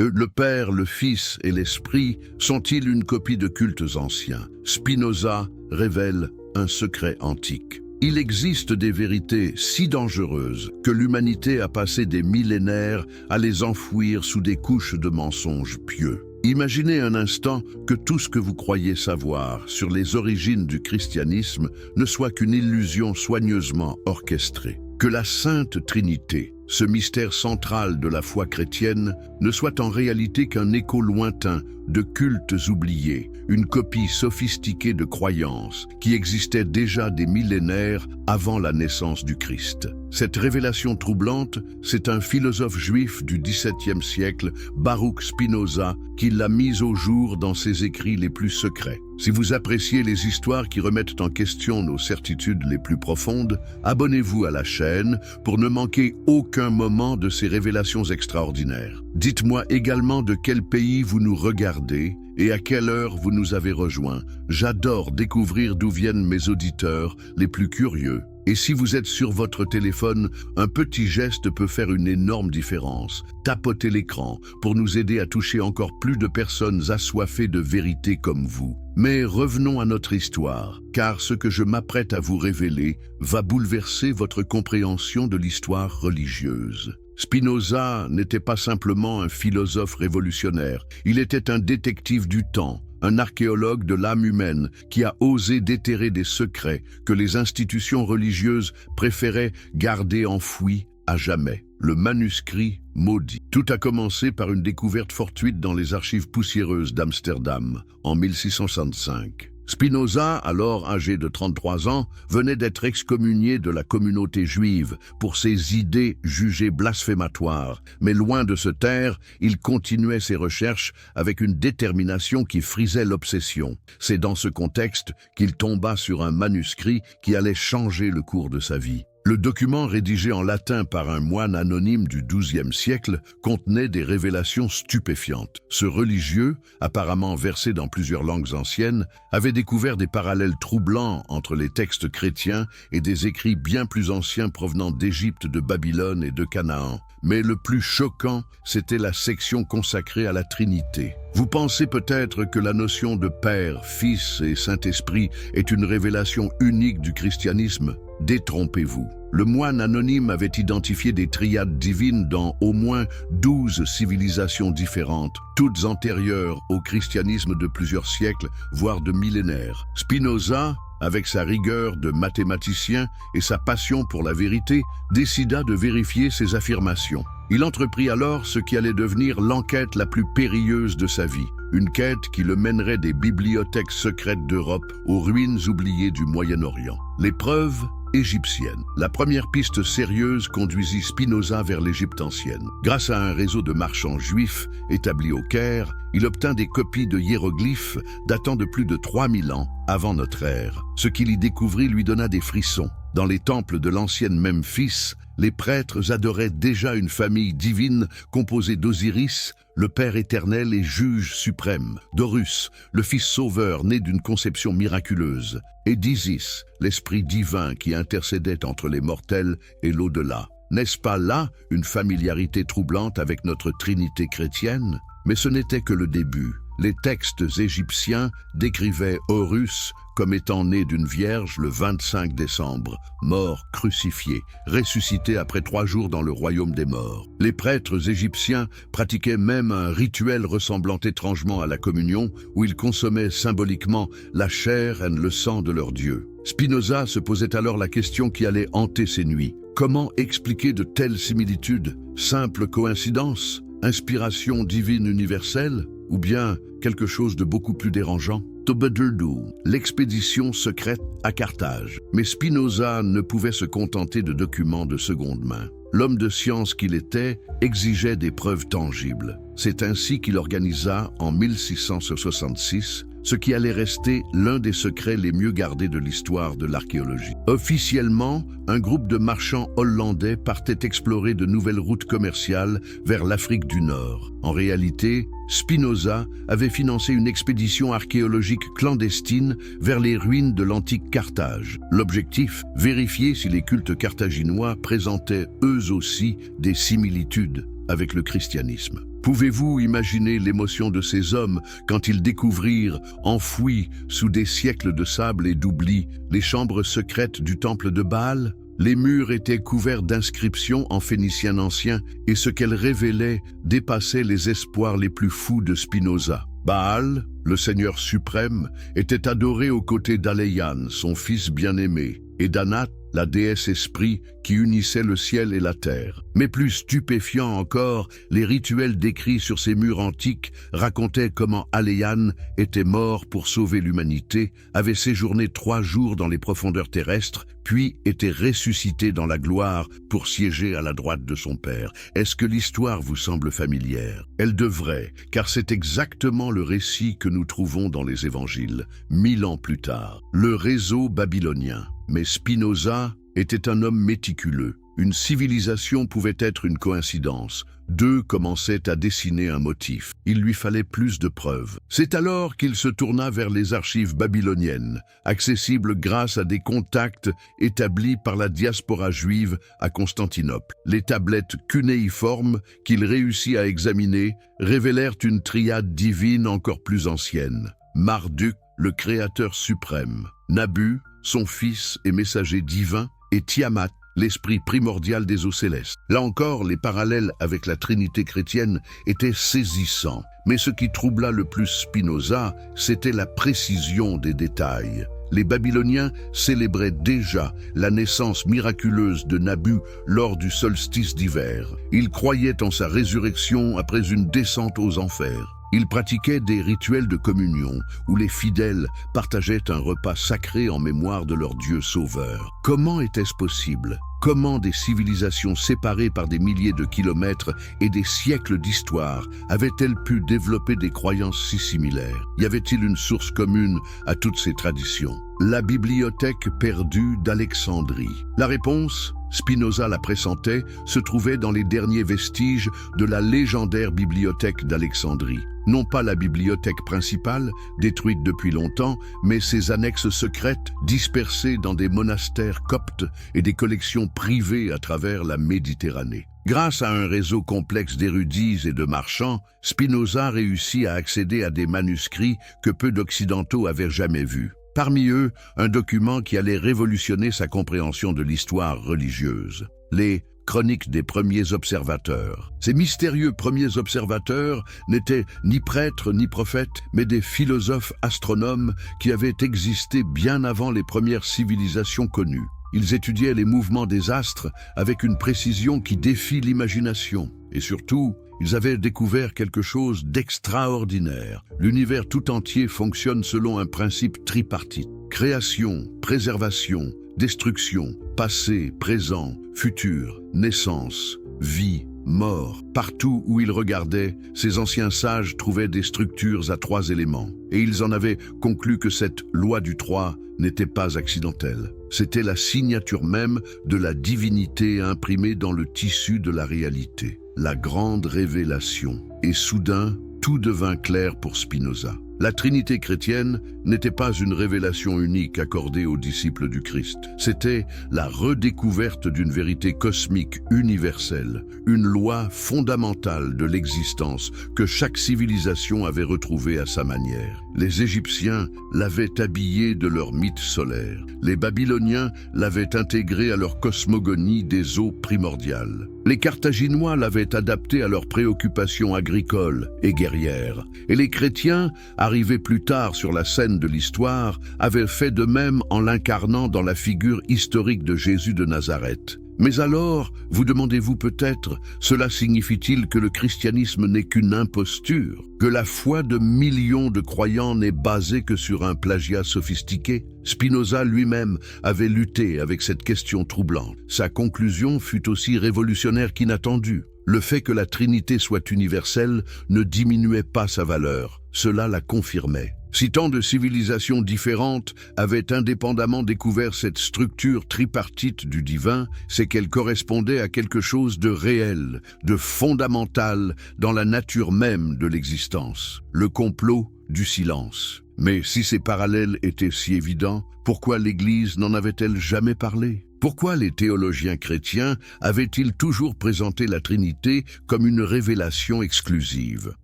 Le Père, le Fils et l'Esprit sont-ils une copie de cultes anciens? Spinoza révèle un secret antique. Il existe des vérités si dangereuses que l'humanité a passé des millénaires à les enfouir sous des couches de mensonges pieux. Imaginez un instant que tout ce que vous croyez savoir sur les origines du christianisme ne soit qu'une illusion soigneusement orchestrée. Que la Sainte Trinité, ce mystère central de la foi chrétienne, ne soit en réalité qu'un écho lointain de cultes oubliés, une copie sophistiquée de croyances qui existaient déjà des millénaires avant la naissance du Christ. Cette révélation troublante, c'est un philosophe juif du XVIIe siècle, Baruch Spinoza, qui l'a mise au jour dans ses écrits les plus secrets. Si vous appréciez les histoires qui remettent en question nos certitudes les plus profondes, abonnez-vous à la chaîne pour ne manquer aucun moment de ces révélations extraordinaires. Dites-moi également de quel pays vous nous regardez et à quelle heure vous nous avez rejoints. J'adore découvrir d'où viennent mes auditeurs les plus curieux. Et si vous êtes sur votre téléphone, un petit geste peut faire une énorme différence. Tapotez l'écran pour nous aider à toucher encore plus de personnes assoiffées de vérité comme vous. Mais revenons à notre histoire, car ce que je m'apprête à vous révéler va bouleverser votre compréhension de l'histoire religieuse. Spinoza n'était pas simplement un philosophe révolutionnaire, il était un détective du temps, un archéologue de l'âme humaine qui a osé déterrer des secrets que les institutions religieuses préféraient garder enfouis à jamais. Le manuscrit maudit. Tout a commencé par une découverte fortuite dans les archives poussiéreuses d'Amsterdam en 1665. Spinoza, alors âgé de 33 ans, venait d'être excommunié de la communauté juive pour ses idées jugées blasphématoires. Mais loin de se taire, il continuait ses recherches avec une détermination qui frisait l'obsession. C'est dans ce contexte qu'il tomba sur un manuscrit qui allait changer le cours de sa vie. Le document rédigé en latin par un moine anonyme du XIIe siècle contenait des révélations stupéfiantes. Ce religieux, apparemment versé dans plusieurs langues anciennes, avait découvert des parallèles troublants entre les textes chrétiens et des écrits bien plus anciens provenant d'Égypte, de Babylone et de Canaan. Mais le plus choquant, c'était la section consacrée à la Trinité. Vous pensez peut-être que la notion de Père, Fils et Saint-Esprit est une révélation unique du christianisme? Détrompez-vous. Le moine anonyme avait identifié des triades divines dans au moins 12 civilisations différentes, toutes antérieures au christianisme de plusieurs siècles, voire de millénaires. Spinoza, avec sa rigueur de mathématicien et sa passion pour la vérité, décida de vérifier ces affirmations. Il entreprit alors ce qui allait devenir l'enquête la plus périlleuse de sa vie, une quête qui le mènerait des bibliothèques secrètes d'Europe aux ruines oubliées du Moyen-Orient. Les preuves égyptienne. La première piste sérieuse conduisit Spinoza vers l'Égypte ancienne. Grâce à un réseau de marchands juifs établi au Caire, il obtint des copies de hiéroglyphes datant de plus de 3000 ans avant notre ère. Ce qu'il y découvrit lui donna des frissons. Dans les temples de l'ancienne Memphis, les prêtres adoraient déjà une famille divine composée d'Osiris, le Père éternel et juge suprême, d'Horus, le Fils sauveur né d'une conception miraculeuse, et d'Isis, l'esprit divin qui intercédait entre les mortels et l'au-delà. N'est-ce pas là une familiarité troublante avec notre Trinité chrétienne? Mais ce n'était que le début. Les textes égyptiens décrivaient Horus comme étant né d'une vierge le 25 décembre, mort crucifié, ressuscité après 3 jours dans le royaume des morts. Les prêtres égyptiens pratiquaient même un rituel ressemblant étrangement à la communion, où ils consommaient symboliquement la chair et le sang de leur Dieu. Spinoza se posait alors la question qui allait hanter ses nuits. Comment expliquer de telles similitudes? Simple coïncidence? Inspiration divine universelle? Ou bien quelque chose de beaucoup plus dérangeant? Tobedurdu, l'expédition secrète à Carthage. Mais Spinoza ne pouvait se contenter de documents de seconde main. L'homme de science qu'il était exigeait des preuves tangibles. C'est ainsi qu'il organisa, en 1666, ce qui allait rester l'un des secrets les mieux gardés de l'histoire de l'archéologie. Officiellement, un groupe de marchands hollandais partait explorer de nouvelles routes commerciales vers l'Afrique du Nord. En réalité, Spinoza avait financé une expédition archéologique clandestine vers les ruines de l'antique Carthage. L'objectif, vérifier si les cultes carthaginois présentaient eux aussi des similitudes avec le christianisme. Pouvez-vous imaginer l'émotion de ces hommes quand ils découvrirent, enfouis sous des siècles de sable et d'oubli, les chambres secrètes du temple de Baal? Les murs étaient couverts d'inscriptions en phénicien ancien et ce qu'elles révélaient dépassait les espoirs les plus fous de Spinoza. Baal, le Seigneur suprême, était adoré aux côtés d'Aleian, son fils bien-aimé, et d'Anat, la déesse esprit qui unissait le ciel et la terre. Mais plus stupéfiant encore, les rituels décrits sur ces murs antiques racontaient comment Aleian était mort pour sauver l'humanité, avait séjourné 3 jours dans les profondeurs terrestres, puis était ressuscité dans la gloire pour siéger à la droite de son Père. Est-ce que l'histoire vous semble familière? Elle devrait, car c'est exactement le récit que nous trouvons dans les évangiles, 1000 ans plus tard. Le réseau babylonien. Mais Spinoza était un homme méticuleux. Une civilisation pouvait être une coïncidence. 2 commençaient à dessiner un motif. Il lui fallait plus de preuves. C'est alors qu'il se tourna vers les archives babyloniennes, accessibles grâce à des contacts établis par la diaspora juive à Constantinople. Les tablettes cunéiformes qu'il réussit à examiner révélèrent une triade divine encore plus ancienne. Marduk, le créateur suprême. Nabu, son fils et messager divin, et Tiamat, l'esprit primordial des eaux célestes. Là encore, les parallèles avec la Trinité chrétienne étaient saisissants. Mais ce qui troubla le plus Spinoza, c'était la précision des détails. Les Babyloniens célébraient déjà la naissance miraculeuse de Nabu lors du solstice d'hiver. Ils croyaient en sa résurrection après une descente aux enfers. Ils pratiquaient des rituels de communion où les fidèles partageaient un repas sacré en mémoire de leur Dieu sauveur. Comment était-ce possible? Comment des civilisations séparées par des milliers de kilomètres et des siècles d'histoire avaient-elles pu développer des croyances si similaires? Y avait-il une source commune à toutes ces traditions? La bibliothèque perdue d'Alexandrie. La réponse, Spinoza la pressentait, se trouvait dans les derniers vestiges de la légendaire bibliothèque d'Alexandrie. Non pas la bibliothèque principale, détruite depuis longtemps, mais ses annexes secrètes, dispersées dans des monastères coptes et des collections privées à travers la Méditerranée. Grâce à un réseau complexe d'érudits et de marchands, Spinoza réussit à accéder à des manuscrits que peu d'Occidentaux avaient jamais vus. Parmi eux, un document qui allait révolutionner sa compréhension de l'histoire religieuse. Les Chroniques des premiers observateurs. Ces mystérieux premiers observateurs n'étaient ni prêtres ni prophètes, mais des philosophes astronomes qui avaient existé bien avant les premières civilisations connues. Ils étudiaient les mouvements des astres avec une précision qui défie l'imagination. Et surtout, ils avaient découvert quelque chose d'extraordinaire. L'univers tout entier fonctionne selon un principe tripartite. Création, préservation, destruction, passé, présent, futur, naissance, vie, mort. Partout où ils regardaient, ces anciens sages trouvaient des structures à 3 éléments. Et ils en avaient conclu que cette loi du 3 n'était pas accidentelle. C'était la signature même de la divinité imprimée dans le tissu de la réalité. La grande révélation. Et soudain, tout devint clair pour Spinoza. La Trinité chrétienne n'était pas une révélation unique accordée aux disciples du Christ. C'était la redécouverte d'une vérité cosmique universelle, une loi fondamentale de l'existence que chaque civilisation avait retrouvée à sa manière. Les Égyptiens l'avaient habillée de leur mythe solaire. Les Babyloniens l'avaient intégrée à leur cosmogonie des eaux primordiales. Les Carthaginois l'avaient adaptée à leurs préoccupations agricoles et guerrières. Et les chrétiens, arrivés plus tard sur la scène de l'histoire, avaient fait de même en l'incarnant dans la figure historique de Jésus de Nazareth. Mais alors, vous demandez-vous peut-être, cela signifie-t-il que le christianisme n'est qu'une imposture? Que la foi de millions de croyants n'est basée que sur un plagiat sophistiqué? Spinoza lui-même avait lutté avec cette question troublante. Sa conclusion fut aussi révolutionnaire qu'inattendue. Le fait que la Trinité soit universelle ne diminuait pas sa valeur, cela la confirmait. Si tant de civilisations différentes avaient indépendamment découvert cette structure tripartite du divin, c'est qu'elle correspondait à quelque chose de réel, de fondamental dans la nature même de l'existence, le complot du silence. Mais si ces parallèles étaient si évidents, pourquoi l'Église n'en avait-elle jamais parlé? Pourquoi les théologiens chrétiens avaient-ils toujours présenté la Trinité comme une révélation exclusive?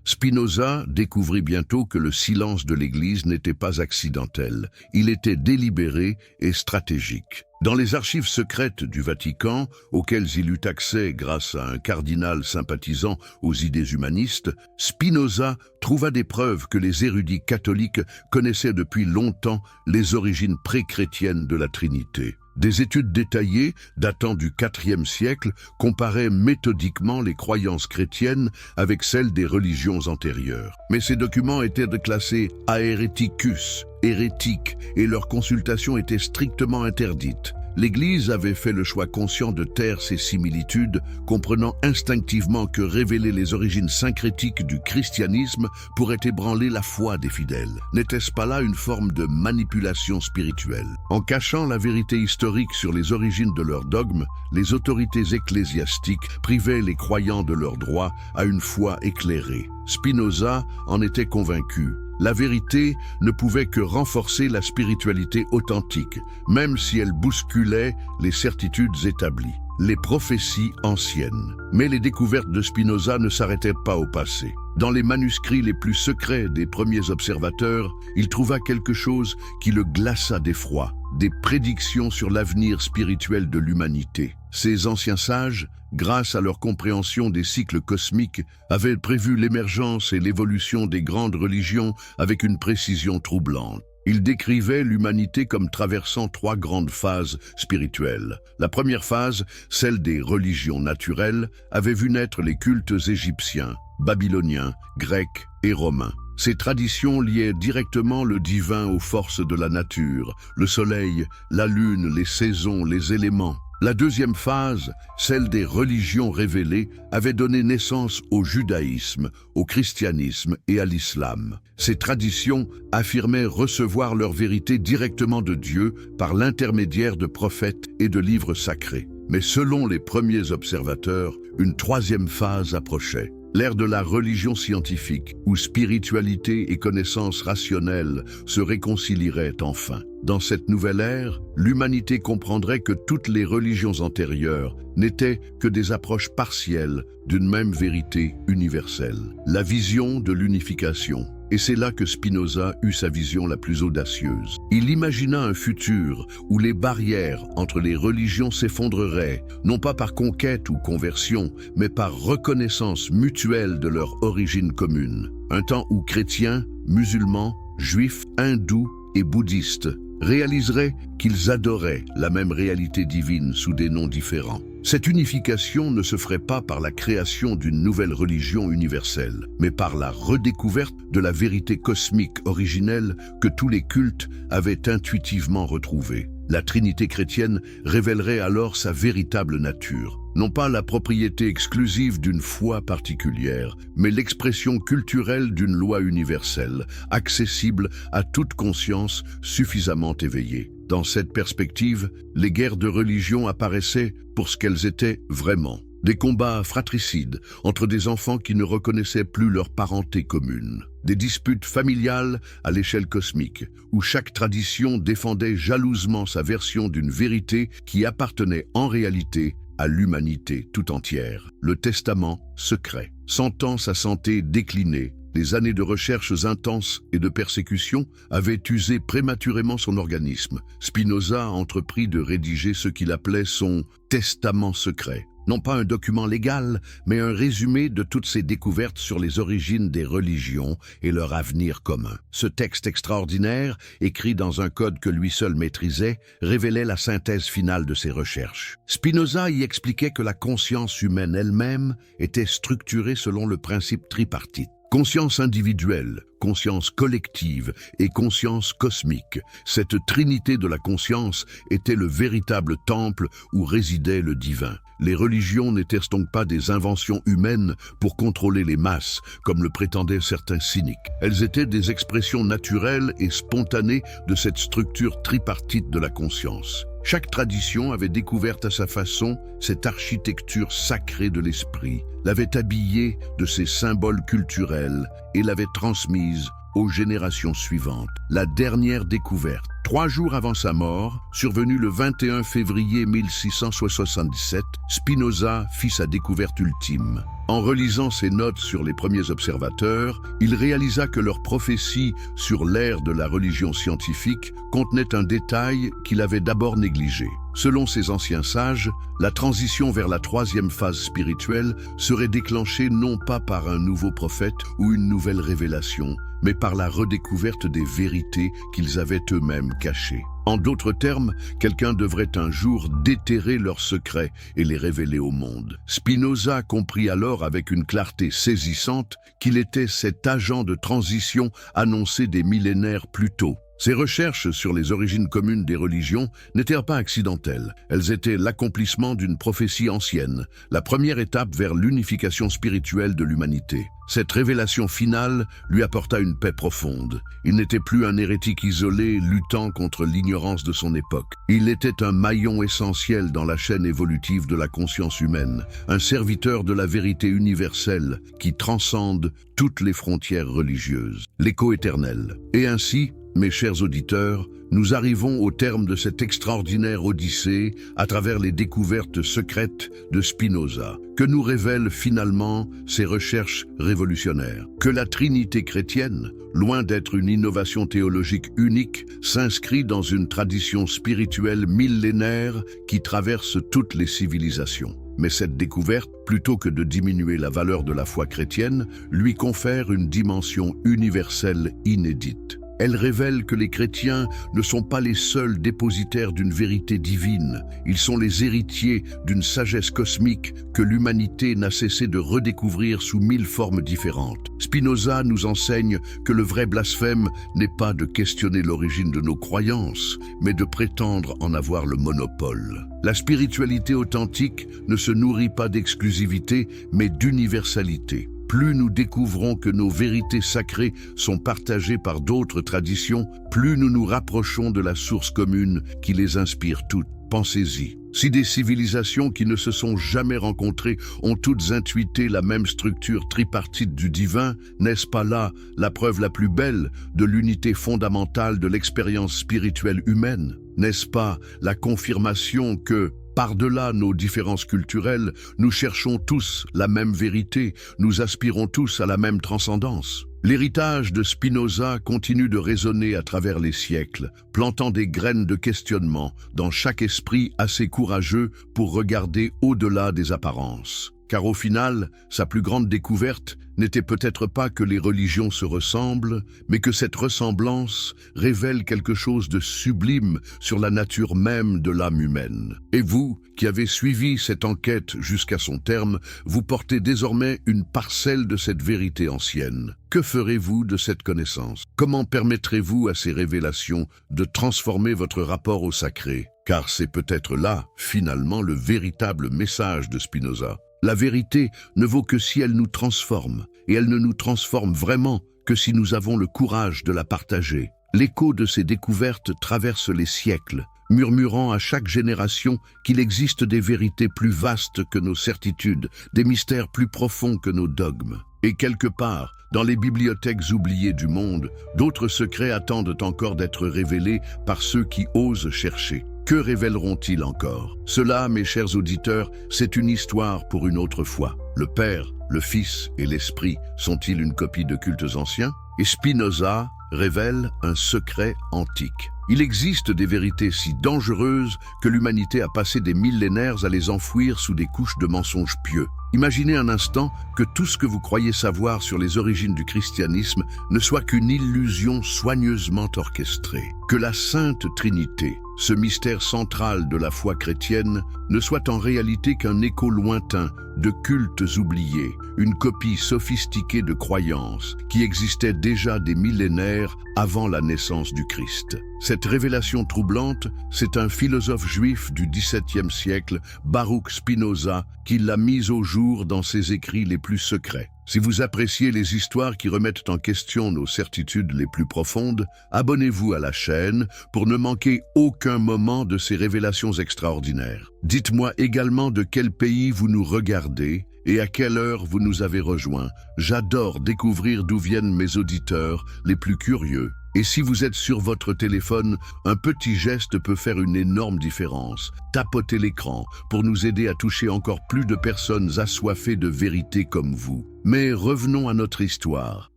Spinoza découvrit bientôt que le silence de l'Église n'était pas accidentel, il était délibéré et stratégique. Dans les archives secrètes du Vatican, auxquelles il eut accès grâce à un cardinal sympathisant aux idées humanistes, Spinoza trouva des preuves que les érudits catholiques connaissaient depuis longtemps les origines pré-chrétiennes de la Trinité. Des études détaillées, datant du IVe siècle, comparaient méthodiquement les croyances chrétiennes avec celles des religions antérieures. Mais ces documents étaient classés ahereticus, hérétiques, et leur consultation était strictement interdite. L'Église avait fait le choix conscient de taire ces similitudes, comprenant instinctivement que révéler les origines syncrétiques du christianisme pourrait ébranler la foi des fidèles. N'était-ce pas là une forme de manipulation spirituelle? En cachant la vérité historique sur les origines de leurs dogmes, les autorités ecclésiastiques privaient les croyants de leur droit à une foi éclairée. Spinoza en était convaincu. La vérité ne pouvait que renforcer la spiritualité authentique, même si elle bousculait les certitudes établies, les prophéties anciennes. Mais les découvertes de Spinoza ne s'arrêtaient pas au passé. Dans les manuscrits les plus secrets des premiers observateurs, il trouva quelque chose qui le glaça d'effroi, des prédictions sur l'avenir spirituel de l'humanité. Ces anciens sages, grâce à leur compréhension des cycles cosmiques, avaient prévu l'émergence et l'évolution des grandes religions avec une précision troublante. Ils décrivaient l'humanité comme traversant trois grandes phases spirituelles. La première phase, celle des religions naturelles, avait vu naître les cultes égyptiens, babyloniens, grecs et romains. Ces traditions liaient directement le divin aux forces de la nature, le soleil, la lune, les saisons, les éléments. La deuxième phase, celle des religions révélées, avait donné naissance au judaïsme, au christianisme et à l'islam. Ces traditions affirmaient recevoir leur vérité directement de Dieu par l'intermédiaire de prophètes et de livres sacrés. Mais selon les premiers observateurs, une troisième phase approchait. L'ère de la religion scientifique, où spiritualité et connaissance rationnelle se réconcilieraient enfin. Dans cette nouvelle ère, l'humanité comprendrait que toutes les religions antérieures n'étaient que des approches partielles d'une même vérité universelle. La vision de l'unification. Et c'est là que Spinoza eut sa vision la plus audacieuse. Il imagina un futur où les barrières entre les religions s'effondreraient, non pas par conquête ou conversion, mais par reconnaissance mutuelle de leur origine commune. Un temps où chrétiens, musulmans, juifs, hindous et bouddhistes réaliseraient qu'ils adoraient la même réalité divine sous des noms différents. Cette unification ne se ferait pas par la création d'une nouvelle religion universelle, mais par la redécouverte de la vérité cosmique originelle que tous les cultes avaient intuitivement retrouvée. La Trinité chrétienne révélerait alors sa véritable nature, non pas la propriété exclusive d'une foi particulière, mais l'expression culturelle d'une loi universelle, accessible à toute conscience suffisamment éveillée. Dans cette perspective, les guerres de religion apparaissaient pour ce qu'elles étaient vraiment. Des combats fratricides entre des enfants qui ne reconnaissaient plus leur parenté commune. Des disputes familiales à l'échelle cosmique, où chaque tradition défendait jalousement sa version d'une vérité qui appartenait en réalité à l'humanité tout entière. Le testament secret. Sentant sa santé décliner, les années de recherches intenses et de persécutions avaient usé prématurément son organisme. Spinoza entreprit de rédiger ce qu'il appelait son « testament secret ». Non pas un document légal, mais un résumé de toutes ses découvertes sur les origines des religions et leur avenir commun. Ce texte extraordinaire, écrit dans un code que lui seul maîtrisait, révélait la synthèse finale de ses recherches. Spinoza y expliquait que la conscience humaine elle-même était structurée selon le principe tripartite. Conscience individuelle, conscience collective et conscience cosmique. Cette trinité de la conscience était le véritable temple où résidait le divin. Les religions n'étaient donc pas des inventions humaines pour contrôler les masses, comme le prétendaient certains cyniques. Elles étaient des expressions naturelles et spontanées de cette structure tripartite de la conscience. Chaque tradition avait découvert à sa façon cette architecture sacrée de l'esprit, l'avait habillée de ses symboles culturels et l'avait transmise aux générations suivantes. La dernière découverte. 3 jours avant sa mort, survenue le 21 février 1677, Spinoza fit sa découverte ultime. En relisant ses notes sur les premiers observateurs, il réalisa que leurs prophéties sur l'ère de la religion scientifique contenaient un détail qu'il avait d'abord négligé. Selon ces anciens sages, la transition vers la 3e phase spirituelle serait déclenchée non pas par un nouveau prophète ou une nouvelle révélation, mais par la redécouverte des vérités qu'ils avaient eux-mêmes cachées. En d'autres termes, quelqu'un devrait un jour déterrer leurs secrets et les révéler au monde. Spinoza comprit alors avec une clarté saisissante qu'il était cet agent de transition annoncé des millénaires plus tôt. Ses recherches sur les origines communes des religions n'étaient pas accidentelles. Elles étaient l'accomplissement d'une prophétie ancienne, la première étape vers l'unification spirituelle de l'humanité. Cette révélation finale lui apporta une paix profonde. Il n'était plus un hérétique isolé luttant contre l'ignorance de son époque. Il était un maillon essentiel dans la chaîne évolutive de la conscience humaine, un serviteur de la vérité universelle qui transcende toutes les frontières religieuses, l'écho éternel. Et ainsi, mes chers auditeurs, nous arrivons au terme de cette extraordinaire odyssée à travers les découvertes secrètes de Spinoza. Que nous révèlent finalement ces recherches révolutionnaires? Que la Trinité chrétienne, loin d'être une innovation théologique unique, s'inscrit dans une tradition spirituelle millénaire qui traverse toutes les civilisations. Mais cette découverte, plutôt que de diminuer la valeur de la foi chrétienne, lui confère une dimension universelle inédite. Elle révèle que les chrétiens ne sont pas les seuls dépositaires d'une vérité divine. Ils sont les héritiers d'une sagesse cosmique que l'humanité n'a cessé de redécouvrir sous 1000 formes différentes. Spinoza nous enseigne que le vrai blasphème n'est pas de questionner l'origine de nos croyances, mais de prétendre en avoir le monopole. La spiritualité authentique ne se nourrit pas d'exclusivité, mais d'universalité. Plus nous découvrons que nos vérités sacrées sont partagées par d'autres traditions, plus nous nous rapprochons de la source commune qui les inspire toutes. Pensez-y. Si des civilisations qui ne se sont jamais rencontrées ont toutes intuité la même structure tripartite du divin, n'est-ce pas là la preuve la plus belle de l'unité fondamentale de l'expérience spirituelle humaine? N'est-ce pas la confirmation que, par-delà nos différences culturelles, nous cherchons tous la même vérité, nous aspirons tous à la même transcendance? L'héritage de Spinoza continue de résonner à travers les siècles, plantant des graines de questionnement dans chaque esprit assez courageux pour regarder au-delà des apparences. Car au final, sa plus grande découverte n'était peut-être pas que les religions se ressemblent, mais que cette ressemblance révèle quelque chose de sublime sur la nature même de l'âme humaine. Et vous, qui avez suivi cette enquête jusqu'à son terme, vous portez désormais une parcelle de cette vérité ancienne. Que ferez-vous de cette connaissance? Comment permettrez-vous à ces révélations de transformer votre rapport au sacré? Car c'est peut-être là, finalement, le véritable message de Spinoza. La vérité ne vaut que si elle nous transforme, et elle ne nous transforme vraiment que si nous avons le courage de la partager. L'écho de ces découvertes traverse les siècles, murmurant à chaque génération qu'il existe des vérités plus vastes que nos certitudes, des mystères plus profonds que nos dogmes. Et quelque part, dans les bibliothèques oubliées du monde, d'autres secrets attendent encore d'être révélés par ceux qui osent chercher. Que révéleront-ils encore? Cela, mes chers auditeurs, c'est une histoire pour une autre fois. Le Père, le Fils et l'Esprit sont-ils une copie de cultes anciens? Et Spinoza révèle un secret antique. Il existe des vérités si dangereuses que l'humanité a passé des millénaires à les enfouir sous des couches de mensonges pieux. Imaginez un instant que tout ce que vous croyez savoir sur les origines du christianisme ne soit qu'une illusion soigneusement orchestrée. Que la Sainte Trinité, ce mystère central de la foi chrétienne, ne soit en réalité qu'un écho lointain de cultes oubliés, une copie sophistiquée de croyances qui existaient déjà des millénaires avant la naissance du Christ. Cette révélation troublante, c'est un philosophe juif du XVIIe siècle, Baruch Spinoza, qui l'a mise au jour dans ses écrits les plus secrets. Si vous appréciez les histoires qui remettent en question nos certitudes les plus profondes, abonnez-vous à la chaîne pour ne manquer aucun moment de ces révélations extraordinaires. Dites-moi également de quel pays vous nous regardez et à quelle heure vous nous avez rejoints. J'adore découvrir d'où viennent mes auditeurs les plus curieux. Et si vous êtes sur votre téléphone, un petit geste peut faire une énorme différence. Tapotez l'écran pour nous aider à toucher encore plus de personnes assoiffées de vérité comme vous. Mais revenons à notre histoire,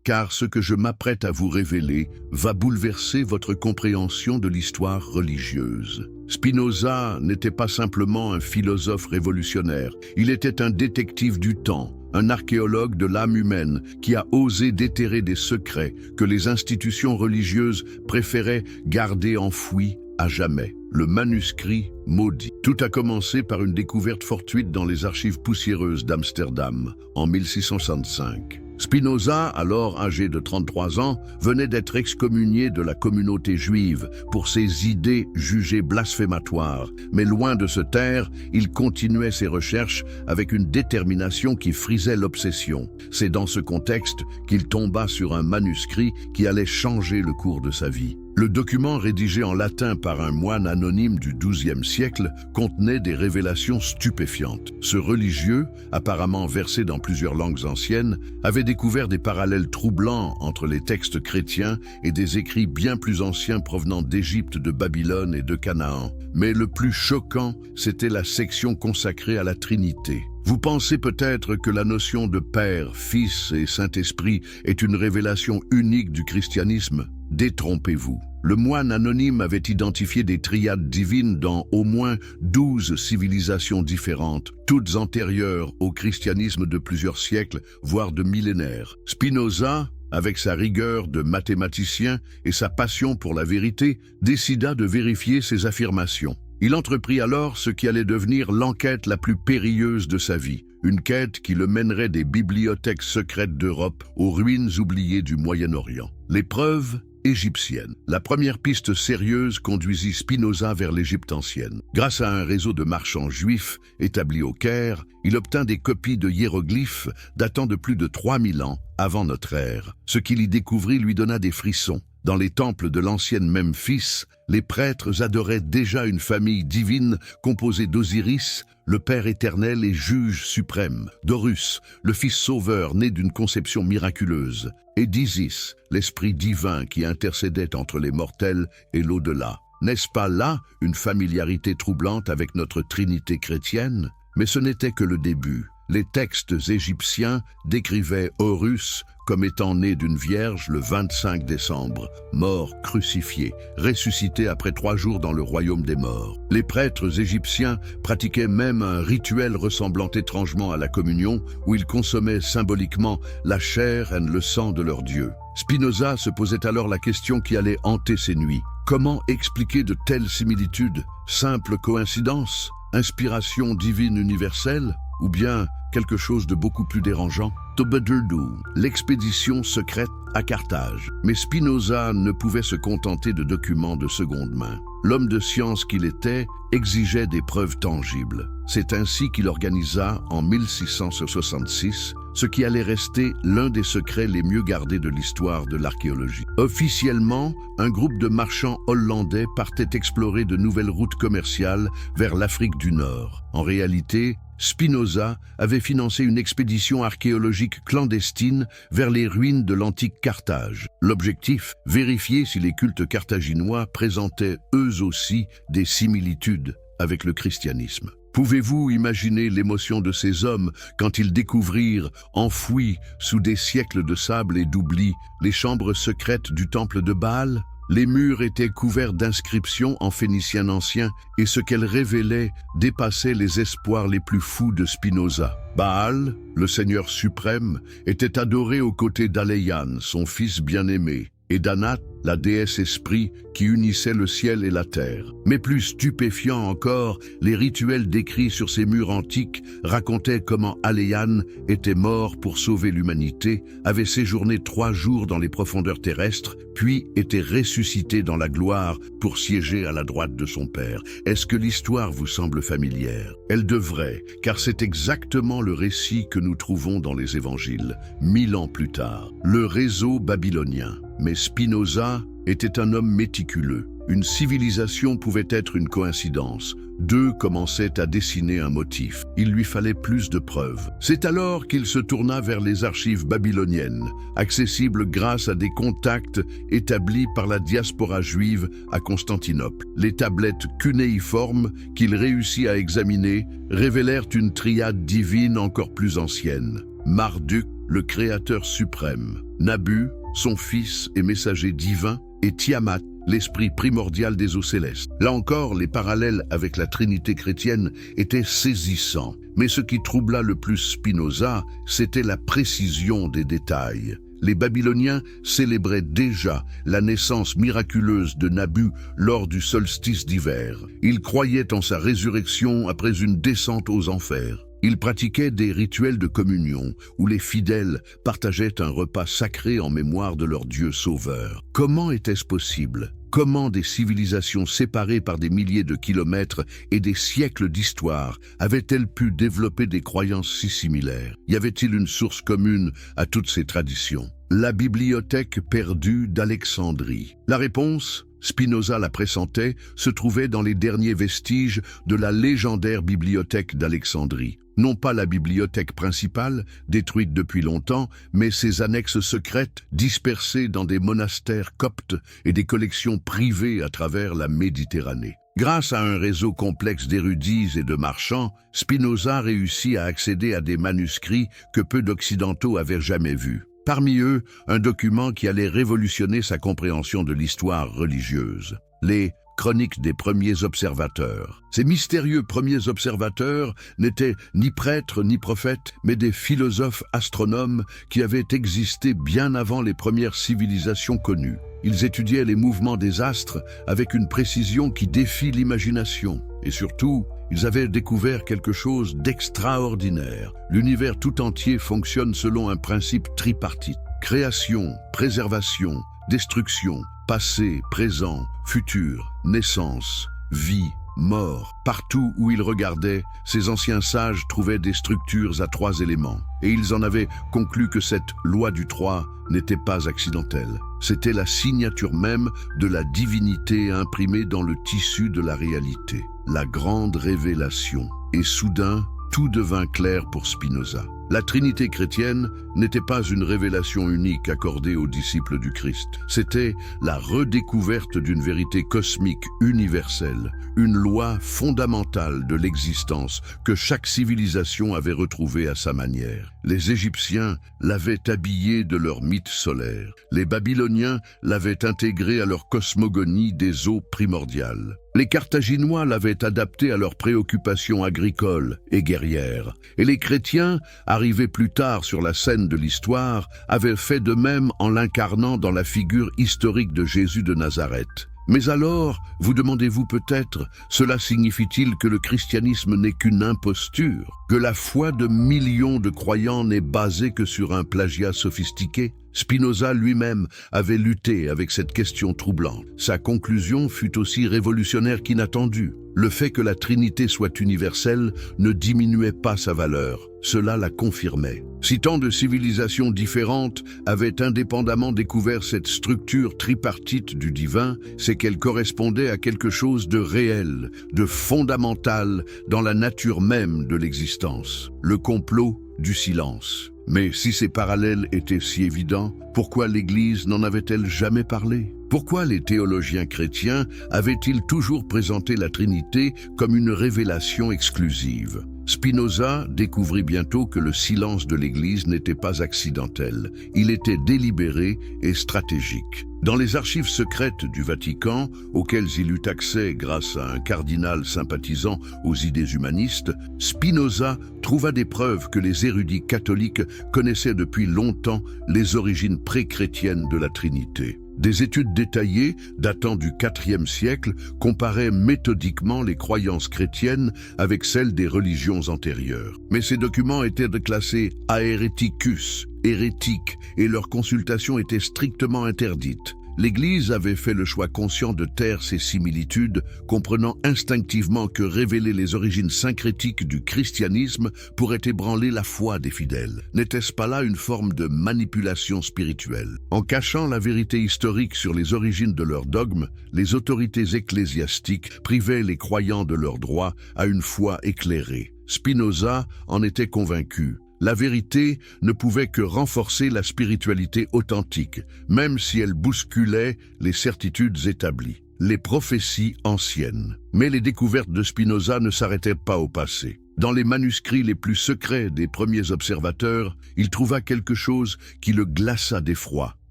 car ce que je m'apprête à vous révéler va bouleverser votre compréhension de l'histoire religieuse. Spinoza n'était pas simplement un philosophe révolutionnaire, il était un détective du temps, un archéologue de l'âme humaine qui a osé déterrer des secrets que les institutions religieuses préféraient garder enfouis à jamais. Le manuscrit maudit. Tout a commencé par une découverte fortuite dans les archives poussiéreuses d'Amsterdam en 1665. Spinoza, alors âgé de 33 ans, venait d'être excommunié de la communauté juive pour ses idées jugées blasphématoires. Mais loin de se taire, il continuait ses recherches avec une détermination qui frisait l'obsession. C'est dans ce contexte qu'il tomba sur un manuscrit qui allait changer le cours de sa vie. Le document rédigé en latin par un moine anonyme du XIIe siècle contenait des révélations stupéfiantes. Ce religieux, apparemment versé dans plusieurs langues anciennes, avait découvert des parallèles troublants entre les textes chrétiens et des écrits bien plus anciens provenant d'Égypte, de Babylone et de Canaan. Mais le plus choquant, c'était la section consacrée à la Trinité. Vous pensez peut-être que la notion de Père, Fils et Saint-Esprit est une révélation unique du christianisme? Détrompez-vous. Le moine anonyme avait identifié des triades divines dans au moins 12 civilisations différentes, toutes antérieures au christianisme de plusieurs siècles, voire de millénaires. Spinoza, avec sa rigueur de mathématicien et sa passion pour la vérité, décida de vérifier ces affirmations. Il entreprit alors ce qui allait devenir l'enquête la plus périlleuse de sa vie, une quête qui le mènerait des bibliothèques secrètes d'Europe aux ruines oubliées du Moyen-Orient. Les preuves égyptienne. La première piste sérieuse conduisit Spinoza vers l'Égypte ancienne. Grâce à un réseau de marchands juifs établi au Caire, il obtint des copies de hiéroglyphes datant de plus de 3000 ans avant notre ère. Ce qu'il y découvrit lui donna des frissons. Dans les temples de l'ancienne Memphis, les prêtres adoraient déjà une famille divine composée d'Osiris, le Père éternel et juge suprême, d'Horus, le Fils sauveur né d'une conception miraculeuse, et d'Isis, l'esprit divin qui intercédait entre les mortels et l'au-delà. N'est-ce pas là une familiarité troublante avec notre Trinité chrétienne? Mais ce n'était que le début. Les textes égyptiens décrivaient Horus comme étant né d'une vierge le 25 décembre, mort crucifié, ressuscité après 3 jours dans le royaume des morts. Les prêtres égyptiens pratiquaient même un rituel ressemblant étrangement à la communion, où ils consommaient symboliquement la chair et le sang de leur dieu. Spinoza se posait alors la question qui allait hanter ses nuits. Comment expliquer de telles similitudes? Simple coïncidence? Inspiration divine universelle? Ou bien quelque chose de beaucoup plus dérangeant? Tobadurdu, l'expédition secrète à Carthage. Mais Spinoza ne pouvait se contenter de documents de seconde main. L'homme de science qu'il était exigeait des preuves tangibles. C'est ainsi qu'il organisa, en 1666, ce qui allait rester l'un des secrets les mieux gardés de l'histoire de l'archéologie. Officiellement, un groupe de marchands hollandais partait explorer de nouvelles routes commerciales vers l'Afrique du Nord. En réalité, Spinoza avait financé une expédition archéologique clandestine vers les ruines de l'antique Carthage. L'objectif, vérifier si les cultes carthaginois présentaient eux aussi des similitudes avec le christianisme. Pouvez-vous imaginer l'émotion de ces hommes quand ils découvrirent, enfouis sous des siècles de sable et d'oubli, les chambres secrètes du temple de Baal? Les murs étaient couverts d'inscriptions en phénicien ancien et ce qu'elles révélaient dépassait les espoirs les plus fous de Spinoza. Baal, le Seigneur suprême, était adoré aux côtés d'Aleian, son fils bien-aimé, et d'Anat, la déesse esprit qui unissait le ciel et la terre. Mais plus stupéfiant encore, les rituels décrits sur ces murs antiques racontaient comment Aleian était mort pour sauver l'humanité, avait séjourné 3 jours dans les profondeurs terrestres, puis était ressuscité dans la gloire pour siéger à la droite de son Père. Est-ce que l'histoire vous semble familière? Elle devrait, car c'est exactement le récit que nous trouvons dans les évangiles, 1000 ans plus tard. Le réseau babylonien. Mais Spinoza était un homme méticuleux. Une civilisation pouvait être une coïncidence. Deux commençaient à dessiner un motif. Il lui fallait plus de preuves. C'est alors qu'il se tourna vers les archives babyloniennes, accessibles grâce à des contacts établis par la diaspora juive à Constantinople. Les tablettes cunéiformes qu'il réussit à examiner révélèrent une triade divine encore plus ancienne. Marduk, le créateur suprême, Nabu, son fils et messager divin, et Tiamat, l'esprit primordial des eaux célestes. Là encore, les parallèles avec la Trinité chrétienne étaient saisissants. Mais ce qui troubla le plus Spinoza, c'était la précision des détails. Les Babyloniens célébraient déjà la naissance miraculeuse de Nabu lors du solstice d'hiver. Ils croyaient en sa résurrection après une descente aux enfers. Ils pratiquaient des rituels de communion où les fidèles partageaient un repas sacré en mémoire de leur Dieu sauveur. Comment était-ce possible? Comment des civilisations séparées par des milliers de kilomètres et des siècles d'histoire avaient-elles pu développer des croyances si similaires? Y avait-il une source commune à toutes ces traditions? La bibliothèque perdue d'Alexandrie. La réponse, Spinoza la pressentait, se trouvait dans les derniers vestiges de la légendaire bibliothèque d'Alexandrie. Non pas la bibliothèque principale, détruite depuis longtemps, mais ses annexes secrètes, dispersées dans des monastères coptes et des collections privées à travers la Méditerranée. Grâce à un réseau complexe d'érudits et de marchands, Spinoza réussit à accéder à des manuscrits que peu d'Occidentaux avaient jamais vus. Parmi eux, un document qui allait révolutionner sa compréhension de l'histoire religieuse. Les Chroniques des premiers observateurs. Ces mystérieux premiers observateurs n'étaient ni prêtres ni prophètes, mais des philosophes astronomes qui avaient existé bien avant les premières civilisations connues. Ils étudiaient les mouvements des astres avec une précision qui défie l'imagination. Et surtout, ils avaient découvert quelque chose d'extraordinaire. L'univers tout entier fonctionne selon un principe tripartite. Création, préservation, destruction, passé, présent, futur, naissance, vie, mort. Partout où ils regardaient, ces anciens sages trouvaient des structures à 3 éléments. Et ils en avaient conclu que cette loi du 3 n'était pas accidentelle. C'était la signature même de la divinité imprimée dans le tissu de la réalité. La grande révélation. Et soudain, tout devint clair pour Spinoza. La Trinité chrétienne n'était pas une révélation unique accordée aux disciples du Christ. C'était la redécouverte d'une vérité cosmique universelle, une loi fondamentale de l'existence que chaque civilisation avait retrouvée à sa manière. Les Égyptiens l'avaient habillée de leur mythe solaire. Les Babyloniens l'avaient intégrée à leur cosmogonie des eaux primordiales. Les Carthaginois l'avaient adaptée à leurs préoccupations agricoles et guerrières. Et les chrétiens, arrivés plus tard sur la scène de l'histoire, avaient fait de même en l'incarnant dans la figure historique de Jésus de Nazareth. Mais alors, vous demandez-vous peut-être, cela signifie-t-il que le christianisme n'est qu'une imposture? Que la foi de millions de croyants n'est basée que sur un plagiat sophistiqué? Spinoza lui-même avait lutté avec cette question troublante. Sa conclusion fut aussi révolutionnaire qu'inattendue. Le fait que la Trinité soit universelle ne diminuait pas sa valeur, cela la confirmait. Si tant de civilisations différentes avaient indépendamment découvert cette structure tripartite du divin, c'est qu'elle correspondait à quelque chose de réel, de fondamental dans la nature même de l'existence. Le complot du silence. Mais si ces parallèles étaient si évidents, pourquoi l'Église n'en avait-elle jamais parlé? Pourquoi les théologiens chrétiens avaient-ils toujours présenté la Trinité comme une révélation exclusive? Spinoza découvrit bientôt que le silence de l'Église n'était pas accidentel, il était délibéré et stratégique. Dans les archives secrètes du Vatican, auxquelles il eut accès grâce à un cardinal sympathisant aux idées humanistes, Spinoza trouva des preuves que les érudits catholiques connaissaient depuis longtemps les origines pré-chrétiennes de la Trinité. Des études détaillées, datant du IVe siècle, comparaient méthodiquement les croyances chrétiennes avec celles des religions antérieures. Mais ces documents étaient classés ahereticus, hérétiques, et leur consultation était strictement interdite. l'Église avait fait le choix conscient de taire ces similitudes, comprenant instinctivement que révéler les origines syncrétiques du christianisme pourrait ébranler la foi des fidèles. N'était-ce pas là une forme de manipulation spirituelle? En cachant la vérité historique sur les origines de leur dogme, les autorités ecclésiastiques privaient les croyants de leur droit à une foi éclairée. Spinoza en était convaincu. La vérité ne pouvait que renforcer la spiritualité authentique, même si elle bousculait les certitudes établies, les prophéties anciennes. Mais les découvertes de Spinoza ne s'arrêtaient pas au passé. Dans les manuscrits les plus secrets des premiers observateurs, il trouva quelque chose qui le glaça d'effroi,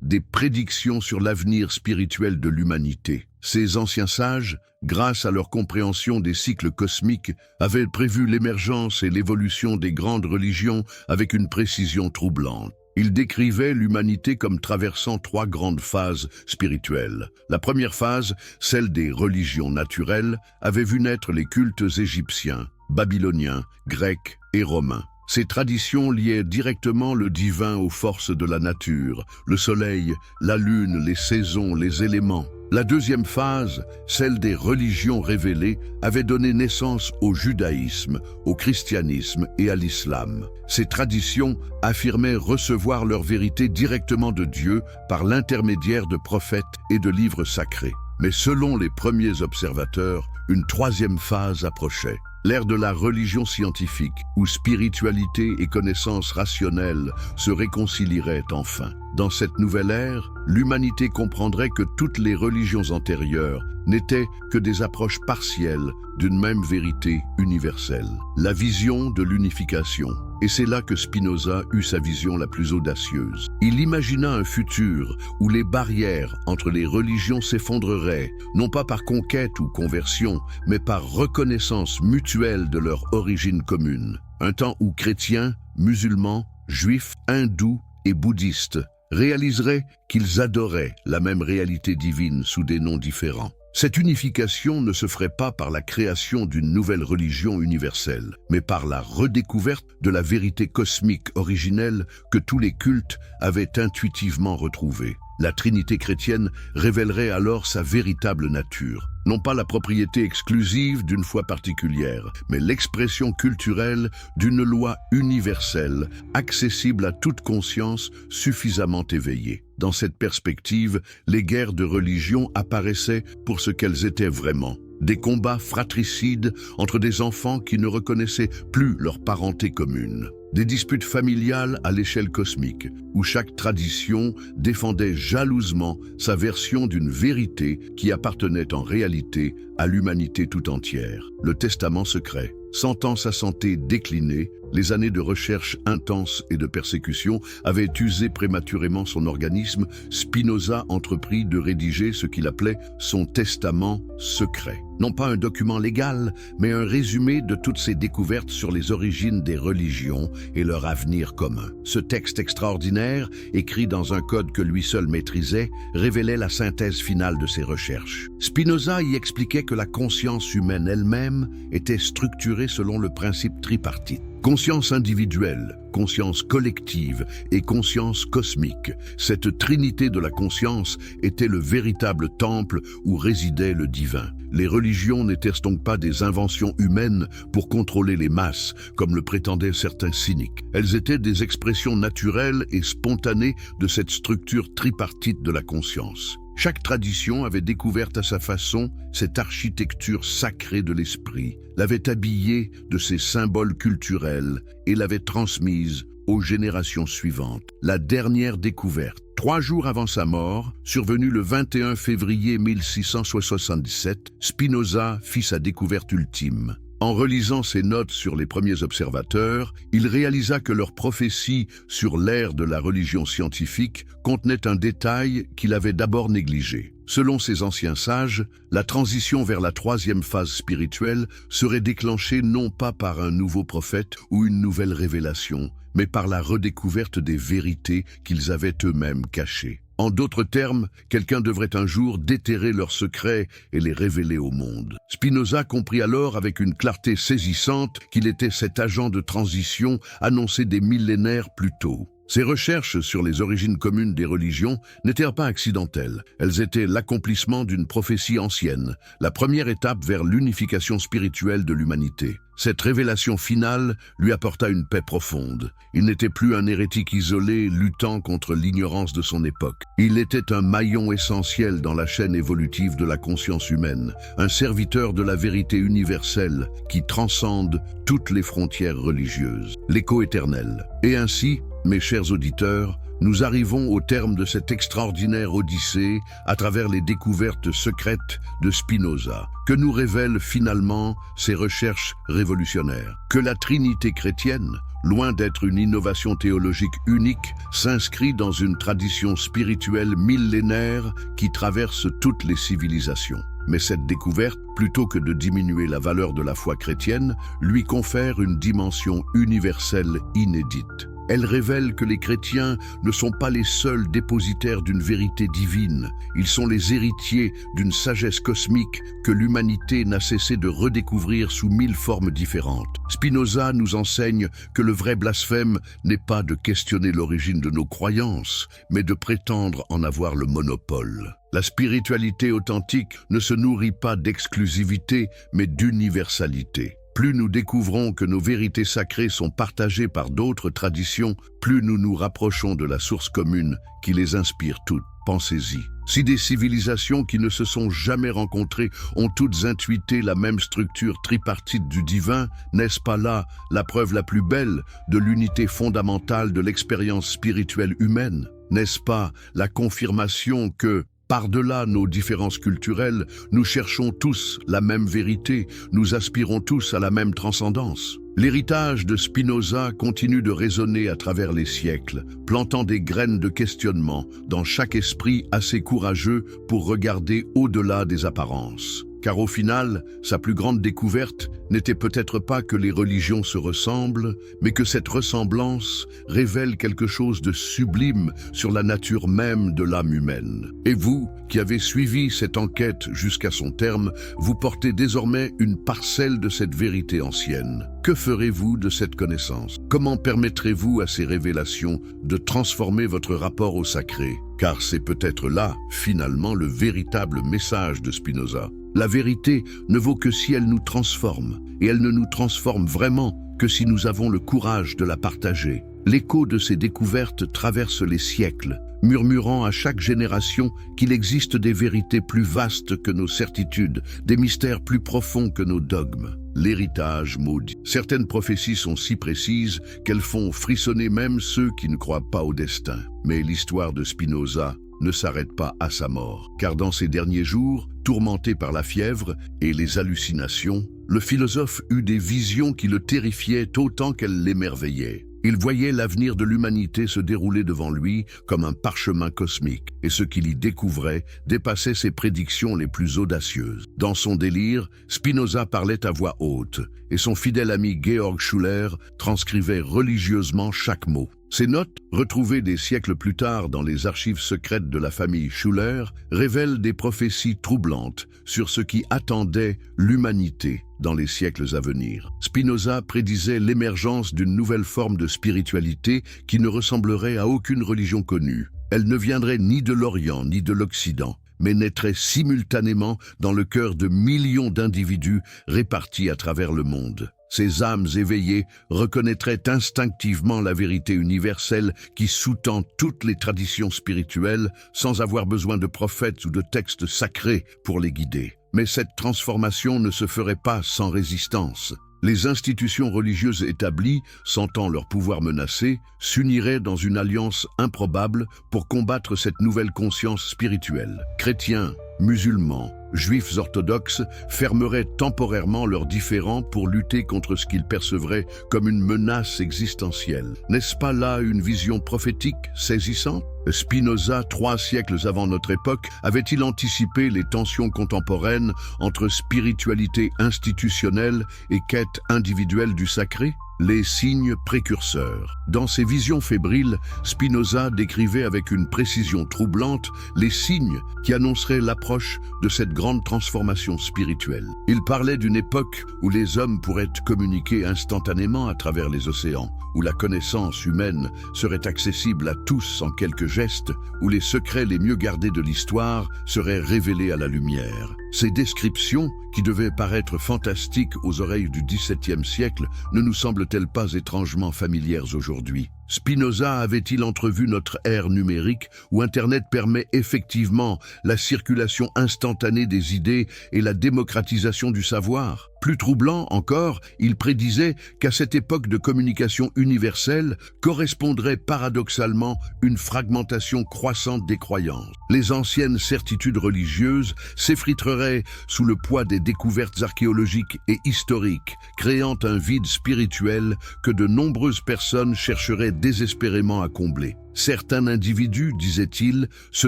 des prédictions sur l'avenir spirituel de l'humanité. Ces anciens sages, grâce à leur compréhension des cycles cosmiques, avaient prévu l'émergence et l'évolution des grandes religions avec une précision troublante. Ils décrivaient l'humanité comme traversant 3 grandes phases spirituelles. La première phase, celle des religions naturelles, avait vu naître les cultes égyptiens, babyloniens, grecs et romains. Ces traditions liaient directement le divin aux forces de la nature, le soleil, la lune, les saisons, les éléments. La deuxième phase, celle des religions révélées, avait donné naissance au judaïsme, au christianisme et à l'islam. Ces traditions affirmaient recevoir leur vérité directement de Dieu par l'intermédiaire de prophètes et de livres sacrés. Mais selon les premiers observateurs, une troisième phase approchait. L'ère de la religion scientifique, où spiritualité et connaissance rationnelle se réconcilieraient enfin. Dans cette nouvelle ère, l'humanité comprendrait que toutes les religions antérieures n'étaient que des approches partielles d'une même vérité universelle. La vision de l'unification. Et c'est là que Spinoza eut sa vision la plus audacieuse. Il imagina un futur où les barrières entre les religions s'effondreraient, non pas par conquête ou conversion, mais par reconnaissance mutuelle de leur origine commune. Un temps où chrétiens, musulmans, juifs, hindous et bouddhistes réaliseraient qu'ils adoraient la même réalité divine sous des noms différents. Cette unification ne se ferait pas par la création d'une nouvelle religion universelle, mais par la redécouverte de la vérité cosmique originelle que tous les cultes avaient intuitivement retrouvée. La Trinité chrétienne révélerait alors sa véritable nature. Non pas la propriété exclusive d'une foi particulière, mais l'expression culturelle d'une loi universelle, accessible à toute conscience suffisamment éveillée. Dans cette perspective, les guerres de religion apparaissaient pour ce qu'elles étaient vraiment. Des combats fratricides entre des enfants qui ne reconnaissaient plus leur parenté commune. Des disputes familiales à l'échelle cosmique, où chaque tradition défendait jalousement sa version d'une vérité qui appartenait en réalité à l'humanité tout entière. Le testament secret. Sentant sa santé décliner, les années de recherche intense et de persécution avaient usé prématurément son organisme. Spinoza entreprit de rédiger ce qu'il appelait son testament secret. Non pas un document légal, mais un résumé de toutes ses découvertes sur les origines des religions et leur avenir commun. Ce texte extraordinaire, écrit dans un code que lui seul maîtrisait, révélait la synthèse finale de ses recherches. Spinoza y expliquait que la conscience humaine elle-même était structurée selon le principe tripartite. Conscience individuelle, conscience collective et conscience cosmique. Cette trinité de la conscience était le véritable temple où résidait le divin. Les religions n'étaient donc pas des inventions humaines pour contrôler les masses, comme le prétendaient certains cyniques. Elles étaient des expressions naturelles et spontanées de cette structure tripartite de la conscience. Chaque tradition avait découvert à sa façon cette architecture sacrée de l'esprit, l'avait habillée de ses symboles culturels et l'avait transmise aux générations suivantes. La dernière découverte, 3 jours avant sa mort, survenue le 21 février 1677, Spinoza fit sa découverte ultime. En relisant ses notes sur les premiers observateurs, il réalisa que leurs prophéties sur l'ère de la religion scientifique contenaient un détail qu'il avait d'abord négligé. Selon ces anciens sages, la transition vers la 3e phase spirituelle serait déclenchée non pas par un nouveau prophète ou une nouvelle révélation, mais par la redécouverte des vérités qu'ils avaient eux-mêmes cachées. En d'autres termes, quelqu'un devrait un jour déterrer leurs secrets et les révéler au monde. Spinoza comprit alors avec une clarté saisissante qu'il était cet agent de transition annoncé des millénaires plus tôt. Ces recherches sur les origines communes des religions n'étaient pas accidentelles. Elles étaient l'accomplissement d'une prophétie ancienne, la première étape vers l'unification spirituelle de l'humanité. Cette révélation finale lui apporta une paix profonde. Il n'était plus un hérétique isolé luttant contre l'ignorance de son époque. Il était un maillon essentiel dans la chaîne évolutive de la conscience humaine, un serviteur de la vérité universelle qui transcende toutes les frontières religieuses. L'écho éternel. Et ainsi, mes chers auditeurs, nous arrivons au terme de cette extraordinaire odyssée à travers les découvertes secrètes de Spinoza, que nous révèlent finalement ces recherches révolutionnaires. Que la Trinité chrétienne, loin d'être une innovation théologique unique, s'inscrit dans une tradition spirituelle millénaire qui traverse toutes les civilisations. Mais cette découverte, plutôt que de diminuer la valeur de la foi chrétienne, lui confère une dimension universelle inédite. Elle révèle que les chrétiens ne sont pas les seuls dépositaires d'une vérité divine. Ils sont les héritiers d'une sagesse cosmique que l'humanité n'a cessé de redécouvrir sous 1000 formes différentes. Spinoza nous enseigne que le vrai blasphème n'est pas de questionner l'origine de nos croyances, mais de prétendre en avoir le monopole. La spiritualité authentique ne se nourrit pas d'exclusivité, mais d'universalité. Plus nous découvrons que nos vérités sacrées sont partagées par d'autres traditions, plus nous nous rapprochons de la source commune qui les inspire toutes. Pensez-y. Si des civilisations qui ne se sont jamais rencontrées ont toutes intuité la même structure tripartite du divin, n'est-ce pas là la preuve la plus belle de l'unité fondamentale de l'expérience spirituelle humaine? N'est-ce pas la confirmation que, par-delà nos différences culturelles, nous cherchons tous la même vérité, nous aspirons tous à la même transcendance? L'héritage de Spinoza continue de résonner à travers les siècles, plantant des graines de questionnement dans chaque esprit assez courageux pour regarder au-delà des apparences. Car au final, sa plus grande découverte n'était peut-être pas que les religions se ressemblent, mais que cette ressemblance révèle quelque chose de sublime sur la nature même de l'âme humaine. Et vous, qui avez suivi cette enquête jusqu'à son terme, vous portez désormais une parcelle de cette vérité ancienne. Que ferez-vous de cette connaissance? Comment permettrez-vous à ces révélations de transformer votre rapport au sacré? Car c'est peut-être là, finalement, le véritable message de Spinoza. La vérité ne vaut que si elle nous transforme, et elle ne nous transforme vraiment que si nous avons le courage de la partager. L'écho de ces découvertes traverse les siècles, murmurant à chaque génération qu'il existe des vérités plus vastes que nos certitudes, des mystères plus profonds que nos dogmes. L'héritage maudit. Certaines prophéties sont si précises qu'elles font frissonner même ceux qui ne croient pas au destin. Mais l'histoire de Spinoza ne s'arrête pas à sa mort, car dans ses derniers jours, tourmenté par la fièvre et les hallucinations, le philosophe eut des visions qui le terrifiaient autant qu'elles l'émerveillaient. Il voyait l'avenir de l'humanité se dérouler devant lui comme un parchemin cosmique, et ce qu'il y découvrait dépassait ses prédictions les plus audacieuses. Dans son délire, Spinoza parlait à voix haute, et son fidèle ami Georg Schuller transcrivait religieusement chaque mot. Ces notes, retrouvées des siècles plus tard dans les archives secrètes de la famille Schuller, révèlent des prophéties troublantes sur ce qui attendait l'humanité dans les siècles à venir. Spinoza prédisait l'émergence d'une nouvelle forme de spiritualité qui ne ressemblerait à aucune religion connue. Elle ne viendrait ni de l'Orient ni de l'Occident, mais naîtrait simultanément dans le cœur de millions d'individus répartis à travers le monde. Ces âmes éveillées reconnaîtraient instinctivement la vérité universelle qui sous-tend toutes les traditions spirituelles sans avoir besoin de prophètes ou de textes sacrés pour les guider. Mais cette transformation ne se ferait pas sans résistance. Les institutions religieuses établies, sentant leur pouvoir menacé, s'uniraient dans une alliance improbable pour combattre cette nouvelle conscience spirituelle. Chrétiens, musulmans, juifs orthodoxes fermeraient temporairement leurs différends pour lutter contre ce qu'ils percevraient comme une menace existentielle. N'est-ce pas là une vision prophétique saisissante? Spinoza, 3 siècles avant notre époque, avait-il anticipé les tensions contemporaines entre spiritualité institutionnelle et quête individuelle du sacré? Les signes précurseurs. Dans ses visions fébriles, Spinoza décrivait avec une précision troublante les signes qui annonceraient l'approche de cette grande transformation spirituelle. Il parlait d'une époque où les hommes pourraient communiquer instantanément à travers les océans, où la connaissance humaine serait accessible à tous en quelques gestes, où les secrets les mieux gardés de l'histoire seraient révélés à la lumière. Ces descriptions, qui devaient paraître fantastiques aux oreilles du XVIIe siècle, ne nous semblent-elles pas étrangement familières aujourd'hui? Spinoza avait-il entrevu notre ère numérique où Internet permet effectivement la circulation instantanée des idées et la démocratisation du savoir? Plus troublant encore, il prédisait qu'à cette époque de communication universelle correspondrait paradoxalement une fragmentation croissante des croyances. Les anciennes certitudes religieuses s'effriteraient sous le poids des découvertes archéologiques et historiques, créant un vide spirituel que de nombreuses personnes chercheraient désespérément à combler. Certains individus, disait-il, se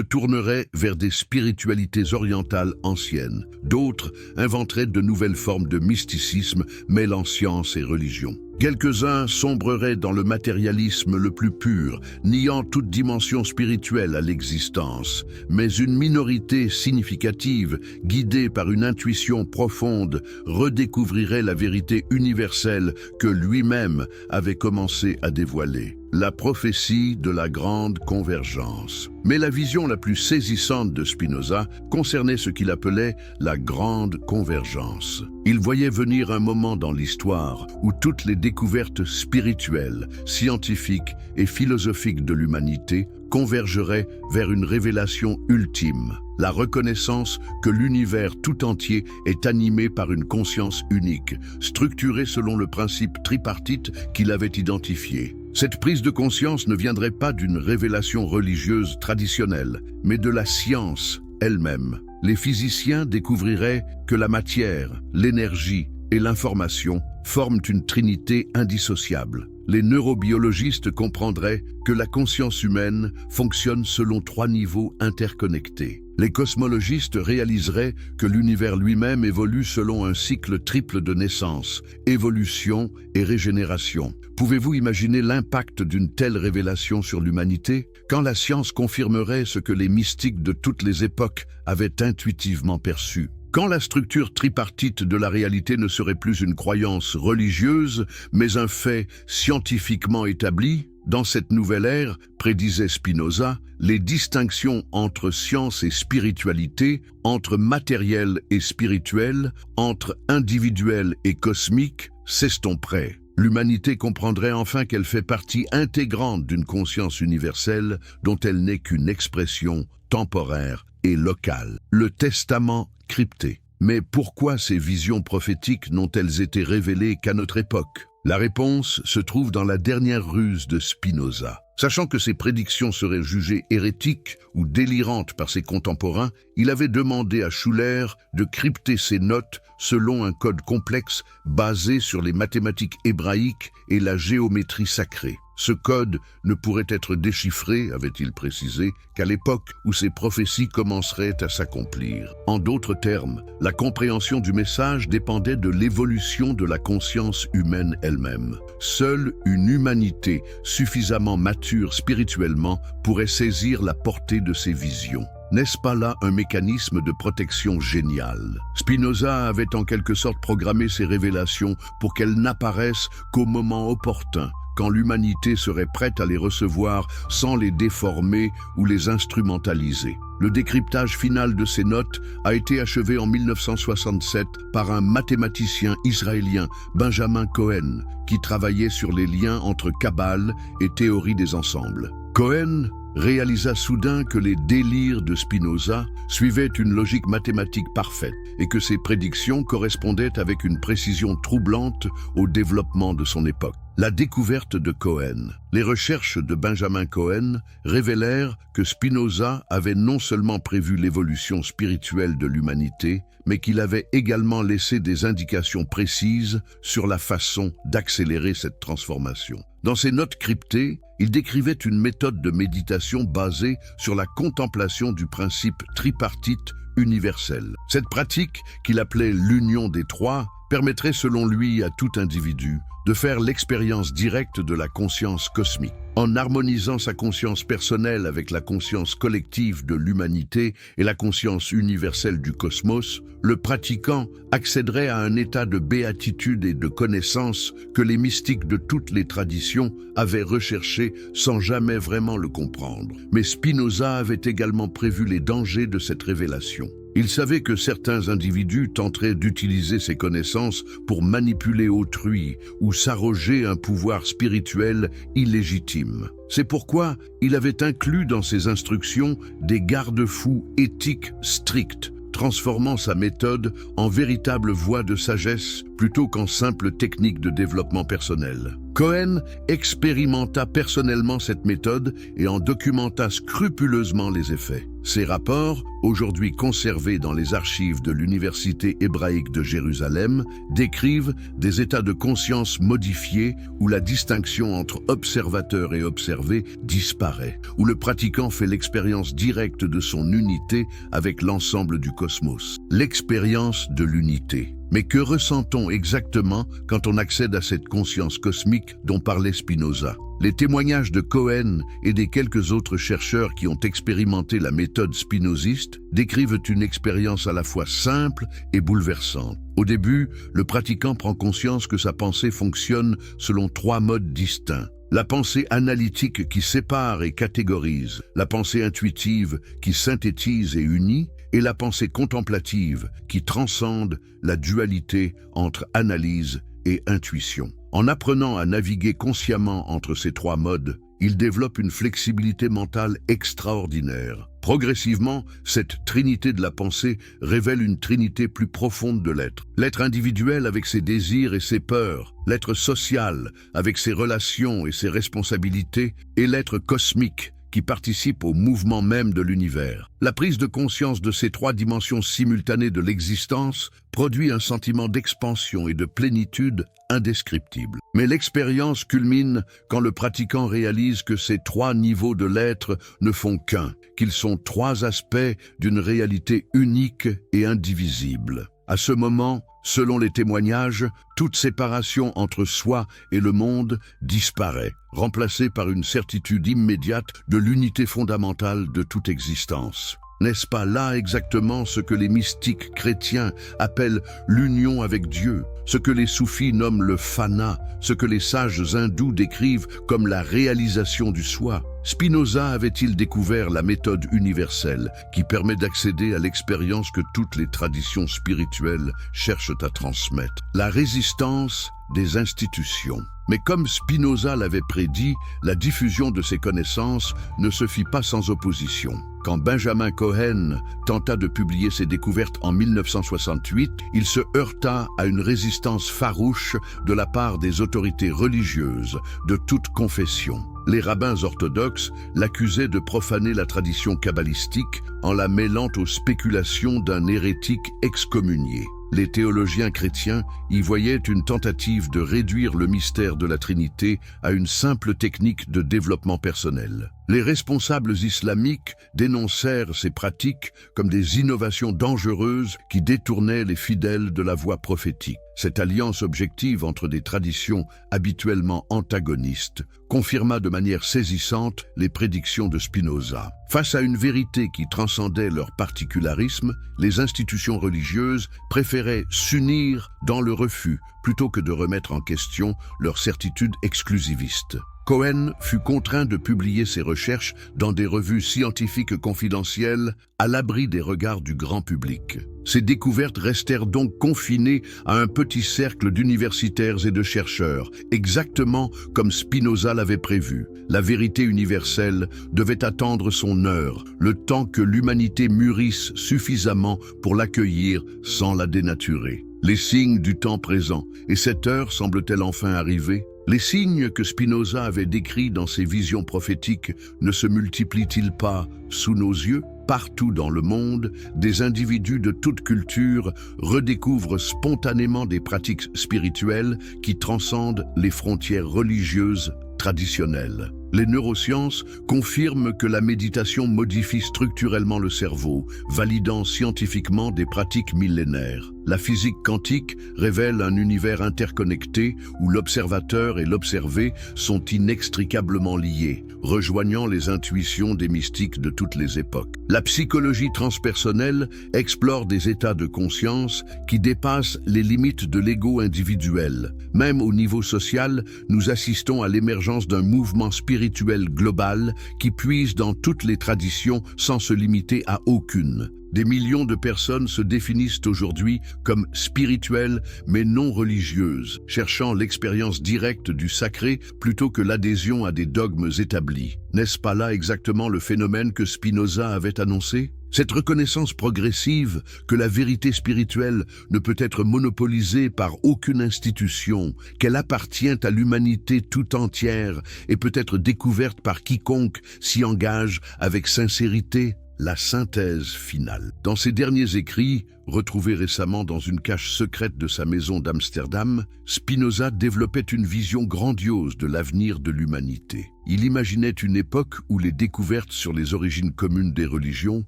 tourneraient vers des spiritualités orientales anciennes. D'autres inventeraient de nouvelles formes de mysticisme mêlant science et religion. Quelques-uns sombreraient dans le matérialisme le plus pur, niant toute dimension spirituelle à l'existence. Mais une minorité significative, guidée par une intuition profonde, redécouvrirait la vérité universelle que lui-même avait commencé à dévoiler. La prophétie de la grande convergence. Mais la vision la plus saisissante de Spinoza concernait ce qu'il appelait la grande convergence. Il voyait venir un moment dans l'histoire où toutes les découvertes spirituelles, scientifiques et philosophiques de l'humanité convergeraient vers une révélation ultime, la reconnaissance que l'univers tout entier est animé par une conscience unique, structurée selon le principe tripartite qu'il avait identifié. Cette prise de conscience ne viendrait pas d'une révélation religieuse traditionnelle, mais de la science elle-même. Les physiciens découvriraient que la matière, l'énergie et l'information forment une trinité indissociable. Les neurobiologistes comprendraient que la conscience humaine fonctionne selon 3 niveaux interconnectés. Les cosmologistes réaliseraient que l'univers lui-même évolue selon un cycle triple de naissance, évolution et régénération. Pouvez-vous imaginer l'impact d'une telle révélation sur l'humanité? Quand la science confirmerait ce que les mystiques de toutes les époques avaient intuitivement perçu? Quand la structure tripartite de la réalité ne serait plus une croyance religieuse, mais un fait scientifiquement établi? Dans cette nouvelle ère, prédisait Spinoza, les distinctions entre science et spiritualité, entre matériel et spirituel, entre individuel et cosmique, s'estomperaient. L'humanité comprendrait enfin qu'elle fait partie intégrante d'une conscience universelle dont elle n'est qu'une expression temporaire et locale. Le testament crypté. Mais pourquoi ces visions prophétiques n'ont-elles été révélées qu'à notre époque? La réponse se trouve dans la dernière ruse de Spinoza. Sachant que ses prédictions seraient jugées hérétiques ou délirantes par ses contemporains, il avait demandé à Schuller de crypter ses notes selon un code complexe basé sur les mathématiques hébraïques et la géométrie sacrée. Ce code ne pourrait être déchiffré, avait-il précisé, qu'à l'époque où ces prophéties commenceraient à s'accomplir. En d'autres termes, la compréhension du message dépendait de l'évolution de la conscience humaine elle-même. Seule une humanité suffisamment mature spirituellement pourrait saisir la portée de ces visions. N'est-ce pas là un mécanisme de protection génial? Spinoza avait en quelque sorte programmé ces révélations pour qu'elles n'apparaissent qu'au moment opportun, quand l'humanité serait prête à les recevoir sans les déformer ou les instrumentaliser. Le décryptage final de ces notes a été achevé en 1967 par un mathématicien israélien, Benjamin Cohen, qui travaillait sur les liens entre Kabbale et théorie des ensembles. Cohen réalisa soudain que les délires de Spinoza suivaient une logique mathématique parfaite et que ses prédictions correspondaient avec une précision troublante au développement de son époque. La découverte de Cohen. Les recherches de Benjamin Cohen révélèrent que Spinoza avait non seulement prévu l'évolution spirituelle de l'humanité, mais qu'il avait également laissé des indications précises sur la façon d'accélérer cette transformation. Dans ses notes cryptées, il décrivait une méthode de méditation basée sur la contemplation du principe tripartite universel. Cette pratique, qu'il appelait l'union des trois, permettrait selon lui à tout individu de faire l'expérience directe de la conscience cosmique. En harmonisant sa conscience personnelle avec la conscience collective de l'humanité et la conscience universelle du cosmos, le pratiquant accéderait à un état de béatitude et de connaissance que les mystiques de toutes les traditions avaient recherché sans jamais vraiment le comprendre. Mais Spinoza avait également prévu les dangers de cette révélation. Il savait que certains individus tenteraient d'utiliser ces connaissances pour manipuler autrui ou s'arroger un pouvoir spirituel illégitime. C'est pourquoi il avait inclus dans ses instructions des garde-fous éthiques stricts, transformant sa méthode en véritable voie de sagesse plutôt qu'en simple technique de développement personnel. Cohen expérimenta personnellement cette méthode et en documenta scrupuleusement les effets. Ces rapports, aujourd'hui conservés dans les archives de l'Université hébraïque de Jérusalem, décrivent des états de conscience modifiés où la distinction entre observateur et observé disparaît, où le pratiquant fait l'expérience directe de son unité avec l'ensemble du cosmos. L'expérience de l'unité. Mais que ressent-on exactement quand on accède à cette conscience cosmique dont parlait Spinoza? Les témoignages de Cohen et des quelques autres chercheurs qui ont expérimenté la méthode spinoziste décrivent une expérience à la fois simple et bouleversante. Au début, le pratiquant prend conscience que sa pensée fonctionne selon trois modes distincts. La pensée analytique qui sépare et catégorise, la pensée intuitive qui synthétise et unit, et la pensée contemplative qui transcende la dualité entre analyse et intuition. En apprenant à naviguer consciemment entre ces trois modes, il développe une flexibilité mentale extraordinaire. Progressivement, cette trinité de la pensée révèle une trinité plus profonde de l'être. L'être individuel avec ses désirs et ses peurs, l'être social avec ses relations et ses responsabilités, et l'être cosmique qui participe au mouvement même de l'univers. La prise de conscience de ces trois dimensions simultanées de l'existence produit un sentiment d'expansion et de plénitude indescriptible. Mais l'expérience culmine quand le pratiquant réalise que ces trois niveaux de l'être ne font qu'un, qu'ils sont trois aspects d'une réalité unique et indivisible. À ce moment, selon les témoignages, toute séparation entre soi et le monde disparaît, remplacée par une certitude immédiate de l'unité fondamentale de toute existence. N'est-ce pas là exactement ce que les mystiques chrétiens appellent l'union avec Dieu, ce que les soufis nomment le fana, ce que les sages hindous décrivent comme la réalisation du soi? Spinoza avait-il découvert la méthode universelle qui permet d'accéder à l'expérience que toutes les traditions spirituelles cherchent à transmettre? La résistance des institutions. Mais comme Spinoza l'avait prédit, la diffusion de ces connaissances ne se fit pas sans opposition. Quand Benjamin Cohen tenta de publier ses découvertes en 1968, il se heurta à une résistance farouche de la part des autorités religieuses de toute confession. Les rabbins orthodoxes l'accusaient de profaner la tradition kabbalistique en la mêlant aux spéculations d'un hérétique excommunié. Les théologiens chrétiens y voyaient une tentative de réduire le mystère de la Trinité à une simple technique de développement personnel. Les responsables islamiques dénoncèrent ces pratiques comme des innovations dangereuses qui détournaient les fidèles de la voie prophétique. Cette alliance objective entre des traditions habituellement antagonistes confirma de manière saisissante les prédictions de Spinoza. Face à une vérité qui transcendait leur particularisme, les institutions religieuses préféraient s'unir dans le refus plutôt que de remettre en question leur certitude exclusiviste. Cohen fut contraint de publier ses recherches dans des revues scientifiques confidentielles à l'abri des regards du grand public. Ses découvertes restèrent donc confinées à un petit cercle d'universitaires et de chercheurs, exactement comme Spinoza l'avait prévu. La vérité universelle devait attendre son heure, le temps que l'humanité mûrisse suffisamment pour l'accueillir sans la dénaturer. Les signes du temps présent, et cette heure semble-t-elle enfin arriver? Les signes que Spinoza avait décrits dans ses visions prophétiques ne se multiplient-ils pas sous nos yeux? Partout dans le monde, des individus de toute culture redécouvrent spontanément des pratiques spirituelles qui transcendent les frontières religieuses traditionnelles. Les neurosciences confirment que la méditation modifie structurellement le cerveau, validant scientifiquement des pratiques millénaires. La physique quantique révèle un univers interconnecté où l'observateur et l'observé sont inextricablement liés, rejoignant les intuitions des mystiques de toutes les époques. La psychologie transpersonnelle explore des états de conscience qui dépassent les limites de l'ego individuel. Même au niveau social, nous assistons à l'émergence d'un mouvement spirituel global qui puise dans toutes les traditions sans se limiter à aucune. Des millions de personnes se définissent aujourd'hui comme spirituelles mais non religieuses, cherchant l'expérience directe du sacré plutôt que l'adhésion à des dogmes établis. N'est-ce pas là exactement le phénomène que Spinoza avait annoncé ? Cette reconnaissance progressive que la vérité spirituelle ne peut être monopolisée par aucune institution, qu'elle appartient à l'humanité tout entière et peut être découverte par quiconque s'y engage avec sincérité. La synthèse finale. Dans ses derniers écrits, retrouvés récemment dans une cache secrète de sa maison d'Amsterdam, Spinoza développait une vision grandiose de l'avenir de l'humanité. Il imaginait une époque où les découvertes sur les origines communes des religions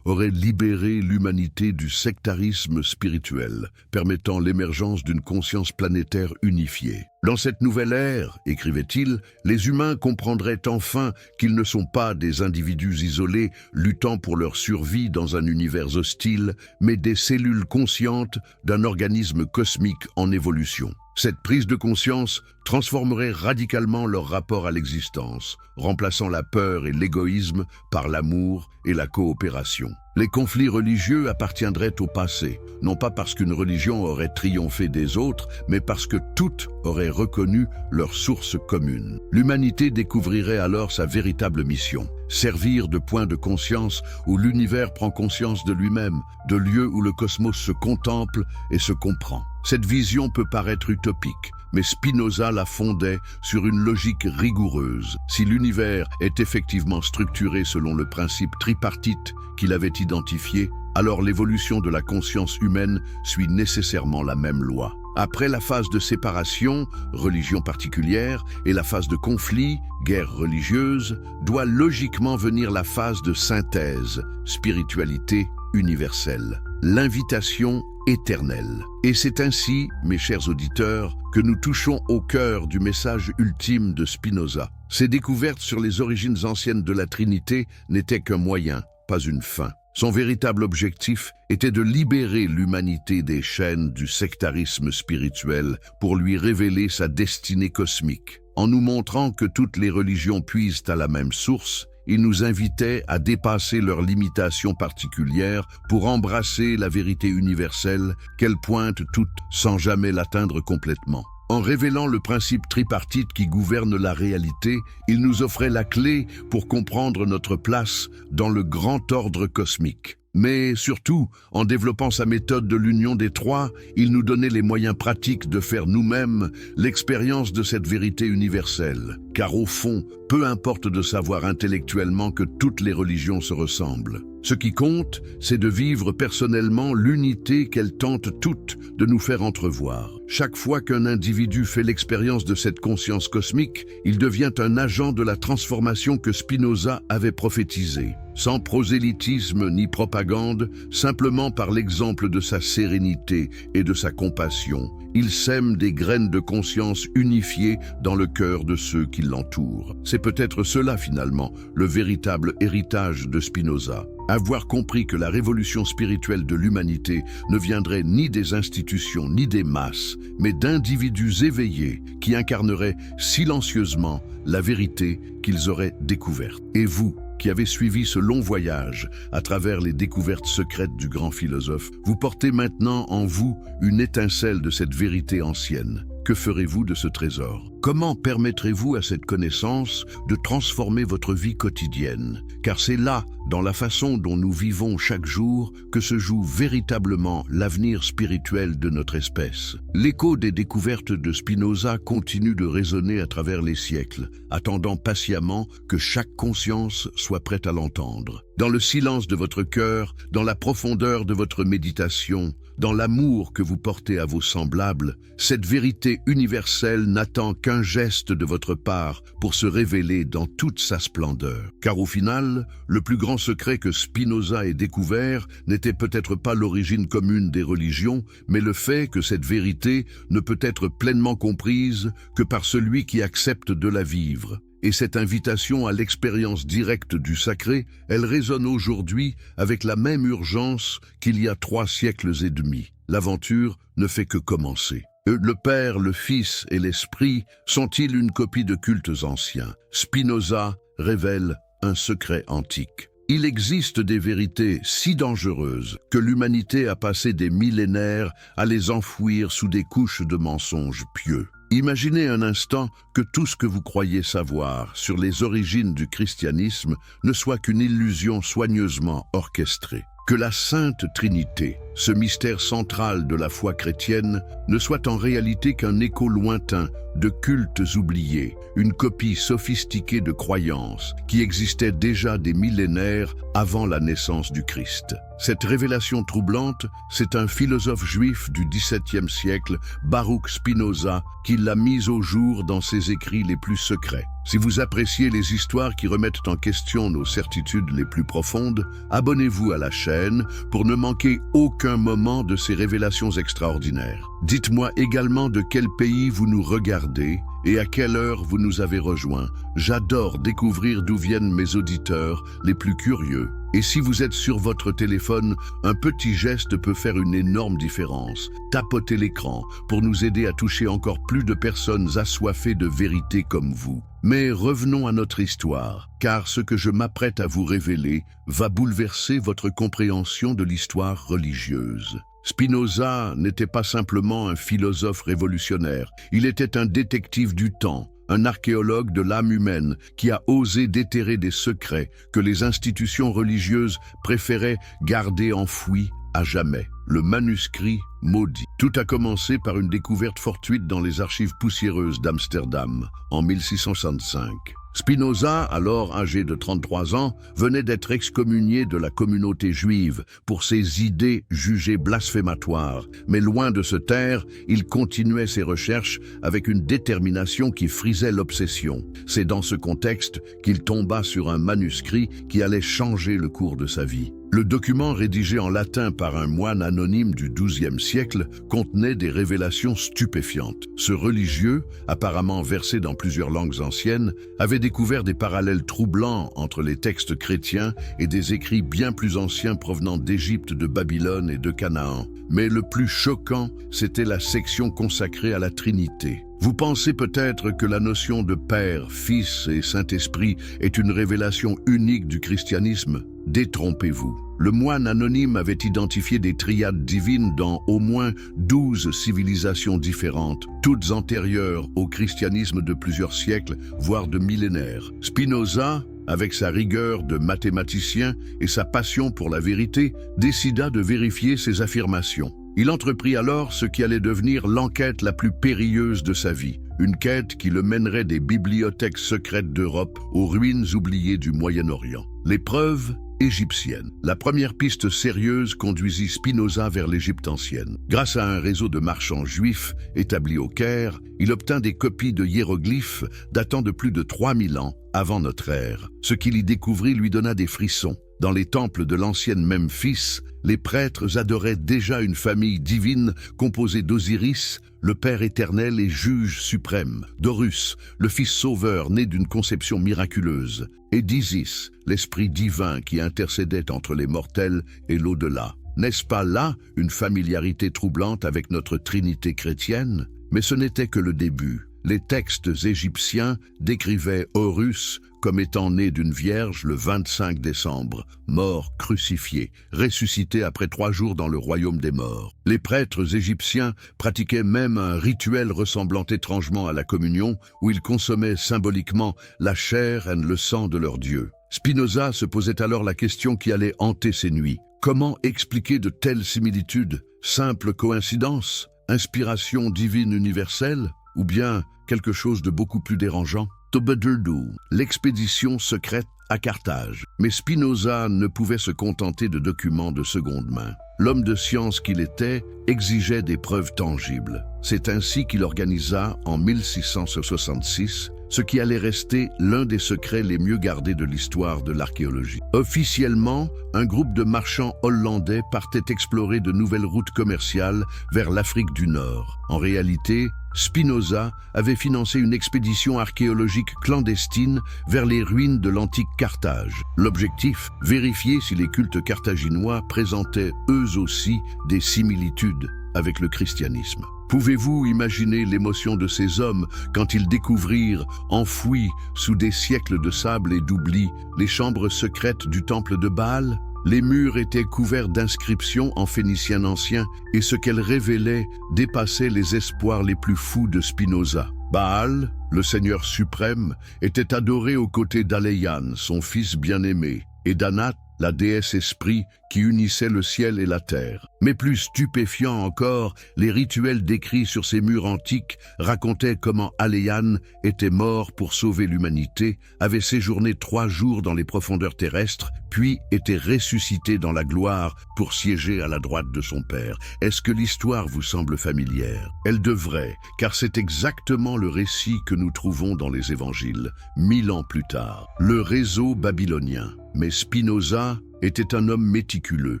auraient libéré l'humanité du sectarisme spirituel, permettant l'émergence d'une conscience planétaire unifiée. Dans cette nouvelle ère, écrivait-il, les humains comprendraient enfin qu'ils ne sont pas des individus isolés luttant pour leur survie dans un univers hostile, mais des cellules conscientes d'un organisme cosmique en évolution. Cette prise de conscience transformerait radicalement leur rapport à l'existence, remplaçant la peur et l'égoïsme par l'amour et la coopération. Les conflits religieux appartiendraient au passé, non pas parce qu'une religion aurait triomphé des autres, mais parce que toutes auraient reconnu leur source commune. L'humanité découvrirait alors sa véritable mission, servir de point de conscience où l'univers prend conscience de lui-même, de lieu où le cosmos se contemple et se comprend. Cette vision peut paraître utopique, mais Spinoza la fondait sur une logique rigoureuse. Si l'univers est effectivement structuré selon le principe tripartite qu'il avait identifié, alors l'évolution de la conscience humaine suit nécessairement la même loi. Après la phase de séparation, religion particulière, et la phase de conflit, guerre religieuse, doit logiquement venir la phase de synthèse, spiritualité universelle. L'invitation éternelle. Et c'est ainsi, mes chers auditeurs, que nous touchons au cœur du message ultime de Spinoza. Ces découvertes sur les origines anciennes de la Trinité n'étaient qu'un moyen, pas une fin. Son véritable objectif était de libérer l'humanité des chaînes du sectarisme spirituel pour lui révéler sa destinée cosmique. En nous montrant que toutes les religions puisent à la même source, il nous invitait à dépasser leurs limitations particulières pour embrasser la vérité universelle qu'elles pointent toutes sans jamais l'atteindre complètement. En révélant le principe tripartite qui gouverne la réalité, il nous offrait la clé pour comprendre notre place dans le grand ordre cosmique. Mais surtout, en développant sa méthode de l'union des trois, il nous donnait les moyens pratiques de faire nous-mêmes l'expérience de cette vérité universelle. Car au fond, peu importe de savoir intellectuellement que toutes les religions se ressemblent. Ce qui compte, c'est de vivre personnellement l'unité qu'elles tentent toutes de nous faire entrevoir. Chaque fois qu'un individu fait l'expérience de cette conscience cosmique, il devient un agent de la transformation que Spinoza avait prophétisée. Sans prosélytisme ni propagande, simplement par l'exemple de sa sérénité et de sa compassion, il sème des graines de conscience unifiées dans le cœur de ceux qui l'entourent. C'est peut-être cela finalement, le véritable héritage de Spinoza. Avoir compris que la révolution spirituelle de l'humanité ne viendrait ni des institutions ni des masses, mais d'individus éveillés qui incarneraient silencieusement la vérité qu'ils auraient découverte. Et vous, qui avez suivi ce long voyage à travers les découvertes secrètes du grand philosophe, vous portez maintenant en vous une étincelle de cette vérité ancienne. Que ferez-vous de ce trésor? Comment permettrez-vous à cette connaissance de transformer votre vie quotidienne? Car c'est là, dans la façon dont nous vivons chaque jour, que se joue véritablement l'avenir spirituel de notre espèce. L'écho des découvertes de Spinoza continue de résonner à travers les siècles, attendant patiemment que chaque conscience soit prête à l'entendre. Dans le silence de votre cœur, dans la profondeur de votre méditation, dans l'amour que vous portez à vos semblables, cette vérité universelle n'attend qu'un qu'un geste de votre part pour se révéler dans toute sa splendeur. Car au final, le plus grand secret que Spinoza ait découvert n'était peut-être pas l'origine commune des religions, mais le fait que cette vérité ne peut être pleinement comprise que par celui qui accepte de la vivre. Et cette invitation à l'expérience directe du sacré, elle résonne aujourd'hui avec la même urgence qu'il y a 3 siècles et demi. L'aventure ne fait que commencer. Le Père, le Fils et l'Esprit sont-ils une copie de cultes anciens? Spinoza révèle un secret antique. Il existe des vérités si dangereuses que l'humanité a passé des millénaires à les enfouir sous des couches de mensonges pieux. Imaginez un instant que tout ce que vous croyez savoir sur les origines du christianisme ne soit qu'une illusion soigneusement orchestrée. Que la Sainte Trinité, ce mystère central de la foi chrétienne, ne soit en réalité qu'un écho lointain de cultes oubliés, une copie sophistiquée de croyances qui existaient déjà des millénaires avant la naissance du Christ. Cette révélation troublante, c'est un philosophe juif du XVIIe siècle, Baruch Spinoza, qui l'a mise au jour dans ses écrits les plus secrets. Si vous appréciez les histoires qui remettent en question nos certitudes les plus profondes, abonnez-vous à la chaîne pour ne manquer aucun moment de ces révélations extraordinaires. Dites-moi également de quel pays vous nous regardez et à quelle heure vous nous avez rejoints. J'adore découvrir d'où viennent mes auditeurs les plus curieux. Et si vous êtes sur votre téléphone, un petit geste peut faire une énorme différence. Tapotez l'écran pour nous aider à toucher encore plus de personnes assoiffées de vérité comme vous. Mais revenons à notre histoire, car ce que je m'apprête à vous révéler va bouleverser votre compréhension de l'histoire religieuse. Spinoza n'était pas simplement un philosophe révolutionnaire, il était un détective du temps, un archéologue de l'âme humaine qui a osé déterrer des secrets que les institutions religieuses préféraient garder enfouis à jamais. Le manuscrit maudit. Tout a commencé par une découverte fortuite dans les archives poussiéreuses d'Amsterdam en 1665. Spinoza, alors âgé de 33 ans, venait d'être excommunié de la communauté juive pour ses idées jugées blasphématoires. Mais loin de se taire, il continuait ses recherches avec une détermination qui frisait l'obsession. C'est dans ce contexte qu'il tomba sur un manuscrit qui allait changer le cours de sa vie. Le document rédigé en latin par un moine anonyme du XIIe siècle contenait des révélations stupéfiantes. Ce religieux, apparemment versé dans plusieurs langues anciennes, avait découvert des parallèles troublants entre les textes chrétiens et des écrits bien plus anciens provenant d'Égypte, de Babylone et de Canaan. Mais le plus choquant, c'était la section consacrée à la Trinité. Vous pensez peut-être que la notion de Père, Fils et Saint-Esprit est une révélation unique du christianisme? Détrompez-vous. Le moine anonyme avait identifié des triades divines dans au moins 12 civilisations différentes, toutes antérieures au christianisme de plusieurs siècles, voire de millénaires. Spinoza, avec sa rigueur de mathématicien et sa passion pour la vérité, décida de vérifier ces affirmations. Il entreprit alors ce qui allait devenir l'enquête la plus périlleuse de sa vie, une quête qui le mènerait des bibliothèques secrètes d'Europe aux ruines oubliées du Moyen-Orient. Les preuves égyptienne. La première piste sérieuse conduisit Spinoza vers l'Égypte ancienne. Grâce à un réseau de marchands juifs établi au Caire, il obtint des copies de hiéroglyphes datant de plus de 3000 ans avant notre ère. Ce qu'il y découvrit lui donna des frissons. Dans les temples de l'ancienne Memphis, les prêtres adoraient déjà une famille divine composée d'Osiris, le Père éternel et juge suprême, d'Horus, le Fils sauveur né d'une conception miraculeuse, et d'Isis, l'esprit divin qui intercédait entre les mortels et l'au-delà. N'est-ce pas là une familiarité troublante avec notre Trinité chrétienne? Mais ce n'était que le début. Les textes égyptiens décrivaient Horus comme étant né d'une vierge le 25 décembre, mort crucifié, ressuscité après 3 jours dans le royaume des morts. Les prêtres égyptiens pratiquaient même un rituel ressemblant étrangement à la communion, où ils consommaient symboliquement la chair et le sang de leur Dieu. Spinoza se posait alors la question qui allait hanter ses nuits. Comment expliquer de telles similitudes? Simple coïncidence? Inspiration divine universelle? Ou bien quelque chose de beaucoup plus dérangeant? Tobedurdu, l'expédition secrète à Carthage. Mais Spinoza ne pouvait se contenter de documents de seconde main. L'homme de science qu'il était exigeait des preuves tangibles. C'est ainsi qu'il organisa, en 1666, ce qui allait rester l'un des secrets les mieux gardés de l'histoire de l'archéologie. Officiellement, un groupe de marchands hollandais partait explorer de nouvelles routes commerciales vers l'Afrique du Nord. En réalité, Spinoza avait financé une expédition archéologique clandestine vers les ruines de l'antique Carthage. L'objectif, vérifier si les cultes carthaginois présentaient eux aussi des similitudes avec le christianisme. Pouvez-vous imaginer l'émotion de ces hommes quand ils découvrirent, enfouis sous des siècles de sable et d'oubli, les chambres secrètes du temple de Baal? Les murs étaient couverts d'inscriptions en phénicien ancien et ce qu'elles révélaient dépassait les espoirs les plus fous de Spinoza. Baal, le Seigneur suprême, était adoré aux côtés d'Aleian, son fils bien-aimé, et d'Anat, la déesse esprit qui unissait le ciel et la terre. Mais plus stupéfiant encore, les rituels décrits sur ces murs antiques racontaient comment Aleian était mort pour sauver l'humanité, avait séjourné 3 jours dans les profondeurs terrestres, puis était ressuscité dans la gloire pour siéger à la droite de son Père. Est-ce que l'histoire vous semble familière? Elle devrait, car c'est exactement le récit que nous trouvons dans les évangiles, 1000 ans plus tard. Le réseau babylonien. Mais Spinoza était un homme méticuleux.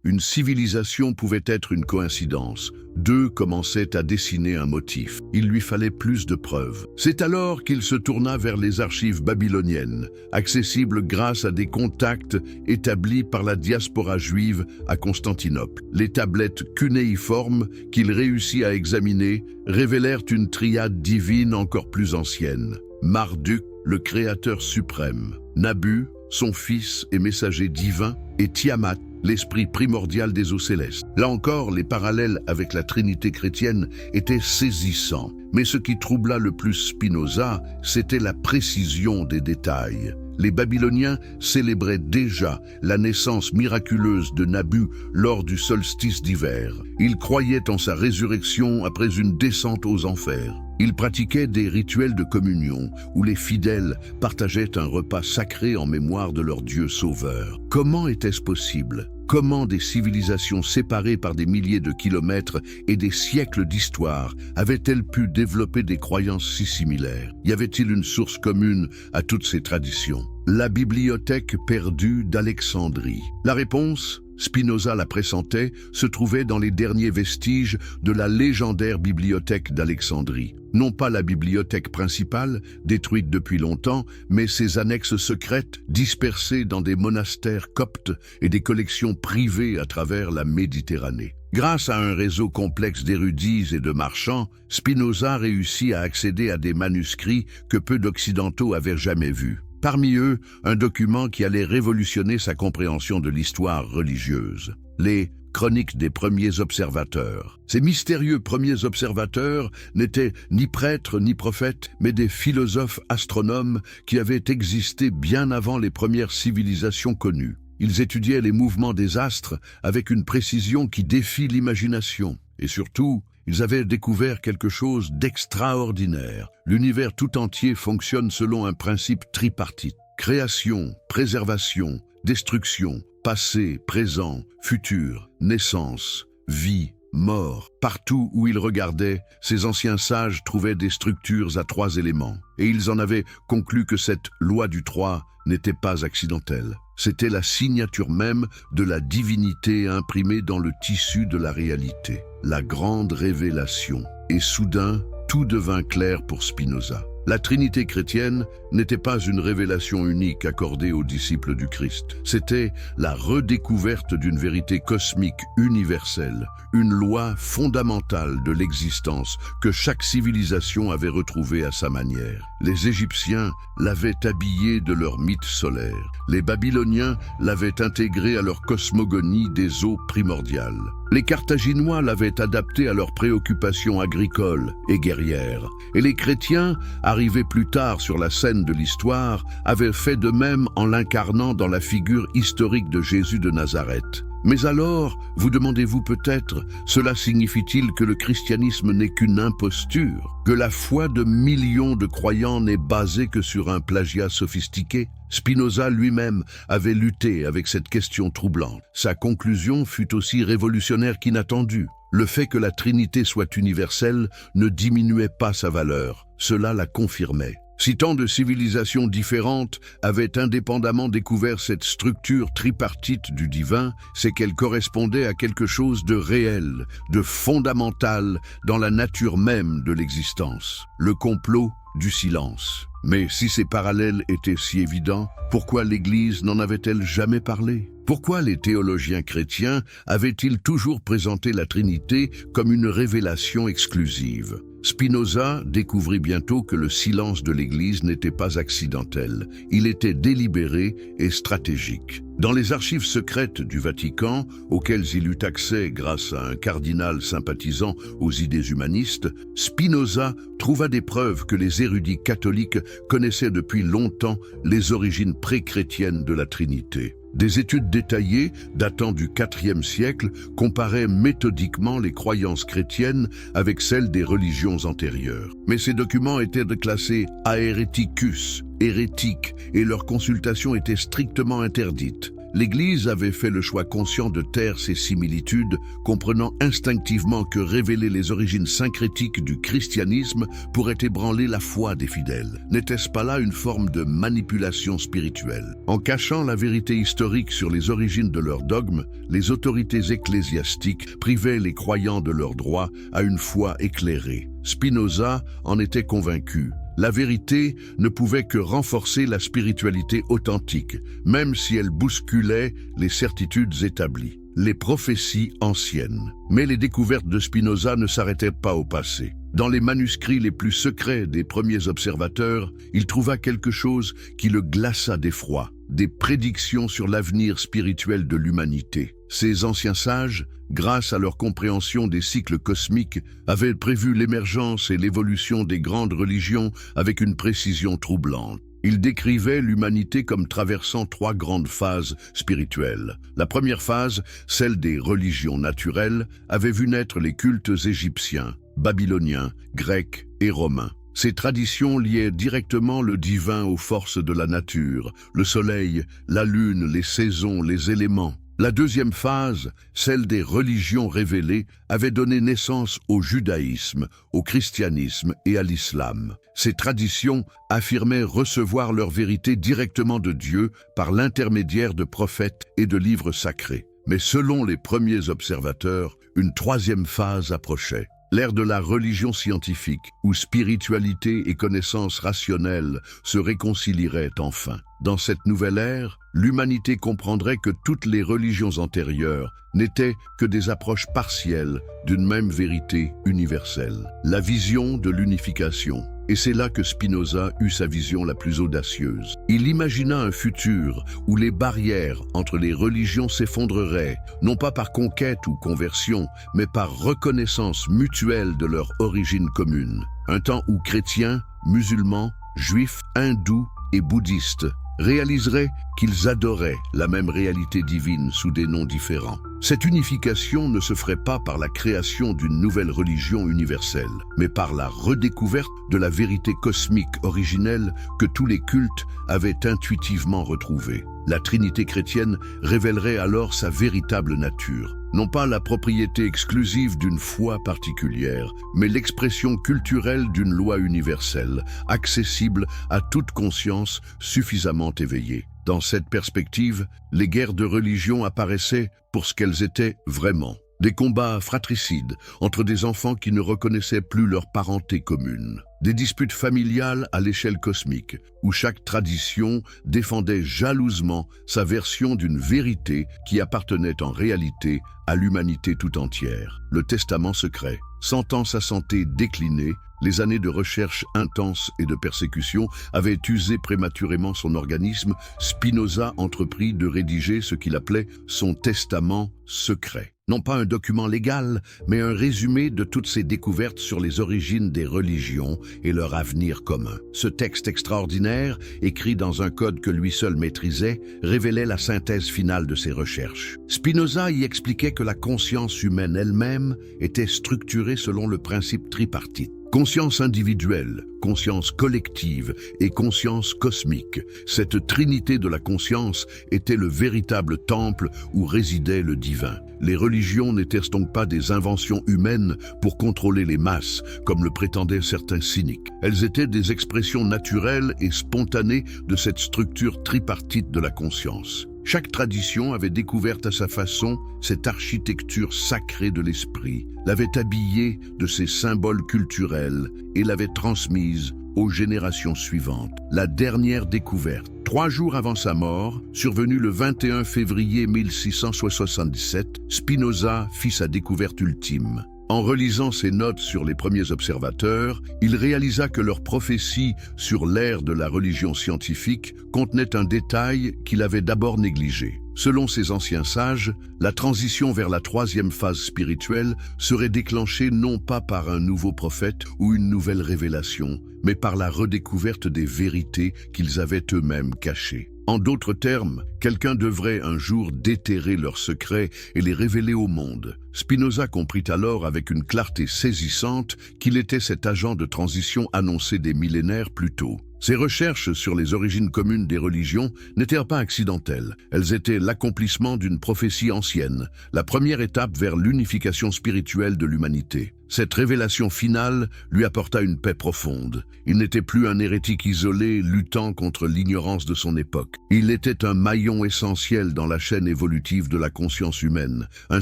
Une civilisation pouvait être une coïncidence. 2 commençaient à dessiner un motif. Il lui fallait plus de preuves. C'est alors qu'il se tourna vers les archives babyloniennes, accessibles grâce à des contacts établis par la diaspora juive à Constantinople. Les tablettes cunéiformes qu'il réussit à examiner révélèrent une triade divine encore plus ancienne. Marduk, le créateur suprême. Nabu, son fils et messager divin, et Tiamat, l'esprit primordial des eaux célestes. Là encore, les parallèles avec la Trinité chrétienne étaient saisissants. Mais ce qui troubla le plus Spinoza, c'était la précision des détails. Les Babyloniens célébraient déjà la naissance miraculeuse de Nabu lors du solstice d'hiver. Ils croyaient en sa résurrection après une descente aux enfers. Ils pratiquaient des rituels de communion où les fidèles partageaient un repas sacré en mémoire de leur Dieu sauveur. Comment était-ce possible? Comment des civilisations séparées par des milliers de kilomètres et des siècles d'histoire avaient-elles pu développer des croyances si similaires? Y avait-il une source commune à toutes ces traditions? La bibliothèque perdue d'Alexandrie. La réponse, Spinoza la pressentait, se trouvait dans les derniers vestiges de la légendaire bibliothèque d'Alexandrie. Non pas la bibliothèque principale, détruite depuis longtemps, mais ses annexes secrètes, dispersées dans des monastères coptes et des collections privées à travers la Méditerranée. Grâce à un réseau complexe d'érudits et de marchands, Spinoza réussit à accéder à des manuscrits que peu d'Occidentaux avaient jamais vus. Parmi eux, un document qui allait révolutionner sa compréhension de l'histoire religieuse. Les Chroniques des premiers observateurs. Ces mystérieux premiers observateurs n'étaient ni prêtres ni prophètes, mais des philosophes astronomes qui avaient existé bien avant les premières civilisations connues. Ils étudiaient les mouvements des astres avec une précision qui défie l'imagination. Et surtout, ils avaient découvert quelque chose d'extraordinaire. L'univers tout entier fonctionne selon un principe tripartite. Création, préservation, destruction, passé, présent, futur, naissance, vie, mort. Partout où ils regardaient, ces anciens sages trouvaient des structures à 3 éléments. Et ils en avaient conclu que cette loi du 3 n'était pas accidentelle. C'était la signature même de la divinité imprimée dans le tissu de la réalité. La grande révélation. Et soudain, tout devint clair pour Spinoza. La Trinité chrétienne n'était pas une révélation unique accordée aux disciples du Christ. C'était la redécouverte d'une vérité cosmique universelle, une loi fondamentale de l'existence que chaque civilisation avait retrouvée à sa manière. Les Égyptiens l'avaient habillée de leur mythe solaire. Les Babyloniens l'avaient intégrée à leur cosmogonie des eaux primordiales. Les Carthaginois l'avaient adaptée à leurs préoccupations agricoles et guerrières. Et les chrétiens, arrivés plus tard sur la scène de l'histoire, avaient fait de même en l'incarnant dans la figure historique de Jésus de Nazareth. Mais alors, vous demandez-vous peut-être, cela signifie-t-il que le christianisme n'est qu'une imposture? Que la foi de millions de croyants n'est basée que sur un plagiat sophistiqué? Spinoza lui-même avait lutté avec cette question troublante. Sa conclusion fut aussi révolutionnaire qu'inattendue. Le fait que la Trinité soit universelle ne diminuait pas sa valeur, cela la confirmait. Si tant de civilisations différentes avaient indépendamment découvert cette structure tripartite du divin, c'est qu'elle correspondait à quelque chose de réel, de fondamental dans la nature même de l'existence, le complot du silence. Mais si ces parallèles étaient si évidents, pourquoi l'Église n'en avait-elle jamais parlé ? Pourquoi les théologiens chrétiens avaient-ils toujours présenté la Trinité comme une révélation exclusive ? Spinoza découvrit bientôt que le silence de l'Église n'était pas accidentel, il était délibéré et stratégique. Dans les archives secrètes du Vatican, auxquelles il eut accès grâce à un cardinal sympathisant aux idées humanistes, Spinoza trouva des preuves que les érudits catholiques connaissaient depuis longtemps les origines pré-chrétiennes de la Trinité. Des études détaillées, datant du IVe siècle, comparaient méthodiquement les croyances chrétiennes avec celles des religions antérieures. Mais ces documents étaient classés ahereticus, hérétiques, et leur consultation était strictement interdite. L'Église avait fait le choix conscient de taire ces similitudes, comprenant instinctivement que révéler les origines syncrétiques du christianisme pourrait ébranler la foi des fidèles. N'était-ce pas là une forme de manipulation spirituelle ? En cachant la vérité historique sur les origines de leurs dogmes, les autorités ecclésiastiques privaient les croyants de leur droit à une foi éclairée. Spinoza en était convaincu. La vérité ne pouvait que renforcer la spiritualité authentique, même si elle bousculait les certitudes établies, les prophéties anciennes. Mais les découvertes de Spinoza ne s'arrêtaient pas au passé. Dans les manuscrits les plus secrets des premiers observateurs, il trouva quelque chose qui le glaça d'effroi, des prédictions sur l'avenir spirituel de l'humanité. Ces anciens sages, grâce à leur compréhension des cycles cosmiques, avaient prévu l'émergence et l'évolution des grandes religions avec une précision troublante. Ils décrivaient l'humanité comme traversant 3 grandes phases spirituelles. La première phase, celle des religions naturelles, avait vu naître les cultes égyptiens, babyloniens, grecs et romains. Ces traditions liaient directement le divin aux forces de la nature, le soleil, la lune, les saisons, les éléments. La deuxième phase, celle des religions révélées, avait donné naissance au judaïsme, au christianisme et à l'islam. Ces traditions affirmaient recevoir leur vérité directement de Dieu par l'intermédiaire de prophètes et de livres sacrés. Mais selon les premiers observateurs, une troisième phase approchait. L'ère de la religion scientifique, où spiritualité et connaissance rationnelle se réconcilieraient enfin. Dans cette nouvelle ère, l'humanité comprendrait que toutes les religions antérieures n'étaient que des approches partielles d'une même vérité universelle. La vision de l'unification. Et c'est là que Spinoza eut sa vision la plus audacieuse. Il imagina un futur où les barrières entre les religions s'effondreraient, non pas par conquête ou conversion, mais par reconnaissance mutuelle de leur origine commune. Un temps où chrétiens, musulmans, juifs, hindous et bouddhistes réaliseraient qu'ils adoraient la même réalité divine sous des noms différents. Cette unification ne se ferait pas par la création d'une nouvelle religion universelle, mais par la redécouverte de la vérité cosmique originelle que tous les cultes avaient intuitivement retrouvée. La Trinité chrétienne révélerait alors sa véritable nature. Non pas la propriété exclusive d'une foi particulière, mais l'expression culturelle d'une loi universelle, accessible à toute conscience suffisamment éveillée. Dans cette perspective, les guerres de religion apparaissaient pour ce qu'elles étaient vraiment. Des combats fratricides entre des enfants qui ne reconnaissaient plus leur parenté commune. Des disputes familiales à l'échelle cosmique, où chaque tradition défendait jalousement sa version d'une vérité qui appartenait en réalité à l'humanité tout entière. Le testament secret. Sentant sa santé décliner, les années de recherche intense et de persécution avaient usé prématurément son organisme. Spinoza entreprit de rédiger ce qu'il appelait son testament secret. Non pas un document légal, mais un résumé de toutes ses découvertes sur les origines des religions et leur avenir commun. Ce texte extraordinaire, écrit dans un code que lui seul maîtrisait, révélait la synthèse finale de ses recherches. Spinoza y expliquait que la conscience humaine elle-même était structurée selon le principe tripartite. Conscience individuelle, conscience collective et conscience cosmique. Cette trinité de la conscience était le véritable temple où résidait le divin. Les religions n'étaient donc pas des inventions humaines pour contrôler les masses, comme le prétendaient certains cyniques. Elles étaient des expressions naturelles et spontanées de cette structure tripartite de la conscience. Chaque tradition avait découvert à sa façon cette architecture sacrée de l'esprit, l'avait habillée de ses symboles culturels et l'avait transmise aux générations suivantes. La dernière découverte, 3 jours avant sa mort, survenue le 21 février 1677, Spinoza fit sa découverte ultime. En relisant ses notes sur les premiers observateurs, il réalisa que leurs prophéties sur l'ère de la religion scientifique contenaient un détail qu'il avait d'abord négligé. Selon ces anciens sages, la transition vers la 3e phase spirituelle serait déclenchée non pas par un nouveau prophète ou une nouvelle révélation, mais par la redécouverte des vérités qu'ils avaient eux-mêmes cachées. En d'autres termes, quelqu'un devrait un jour déterrer leurs secrets et les révéler au monde. Spinoza comprit alors avec une clarté saisissante qu'il était cet agent de transition annoncé des millénaires plus tôt. Ses recherches sur les origines communes des religions n'étaient pas accidentelles. Elles étaient l'accomplissement d'une prophétie ancienne, la première étape vers l'unification spirituelle de l'humanité. Cette révélation finale lui apporta une paix profonde. Il n'était plus un hérétique isolé luttant contre l'ignorance de son époque. Il était un maillon essentiel dans la chaîne évolutive de la conscience humaine, un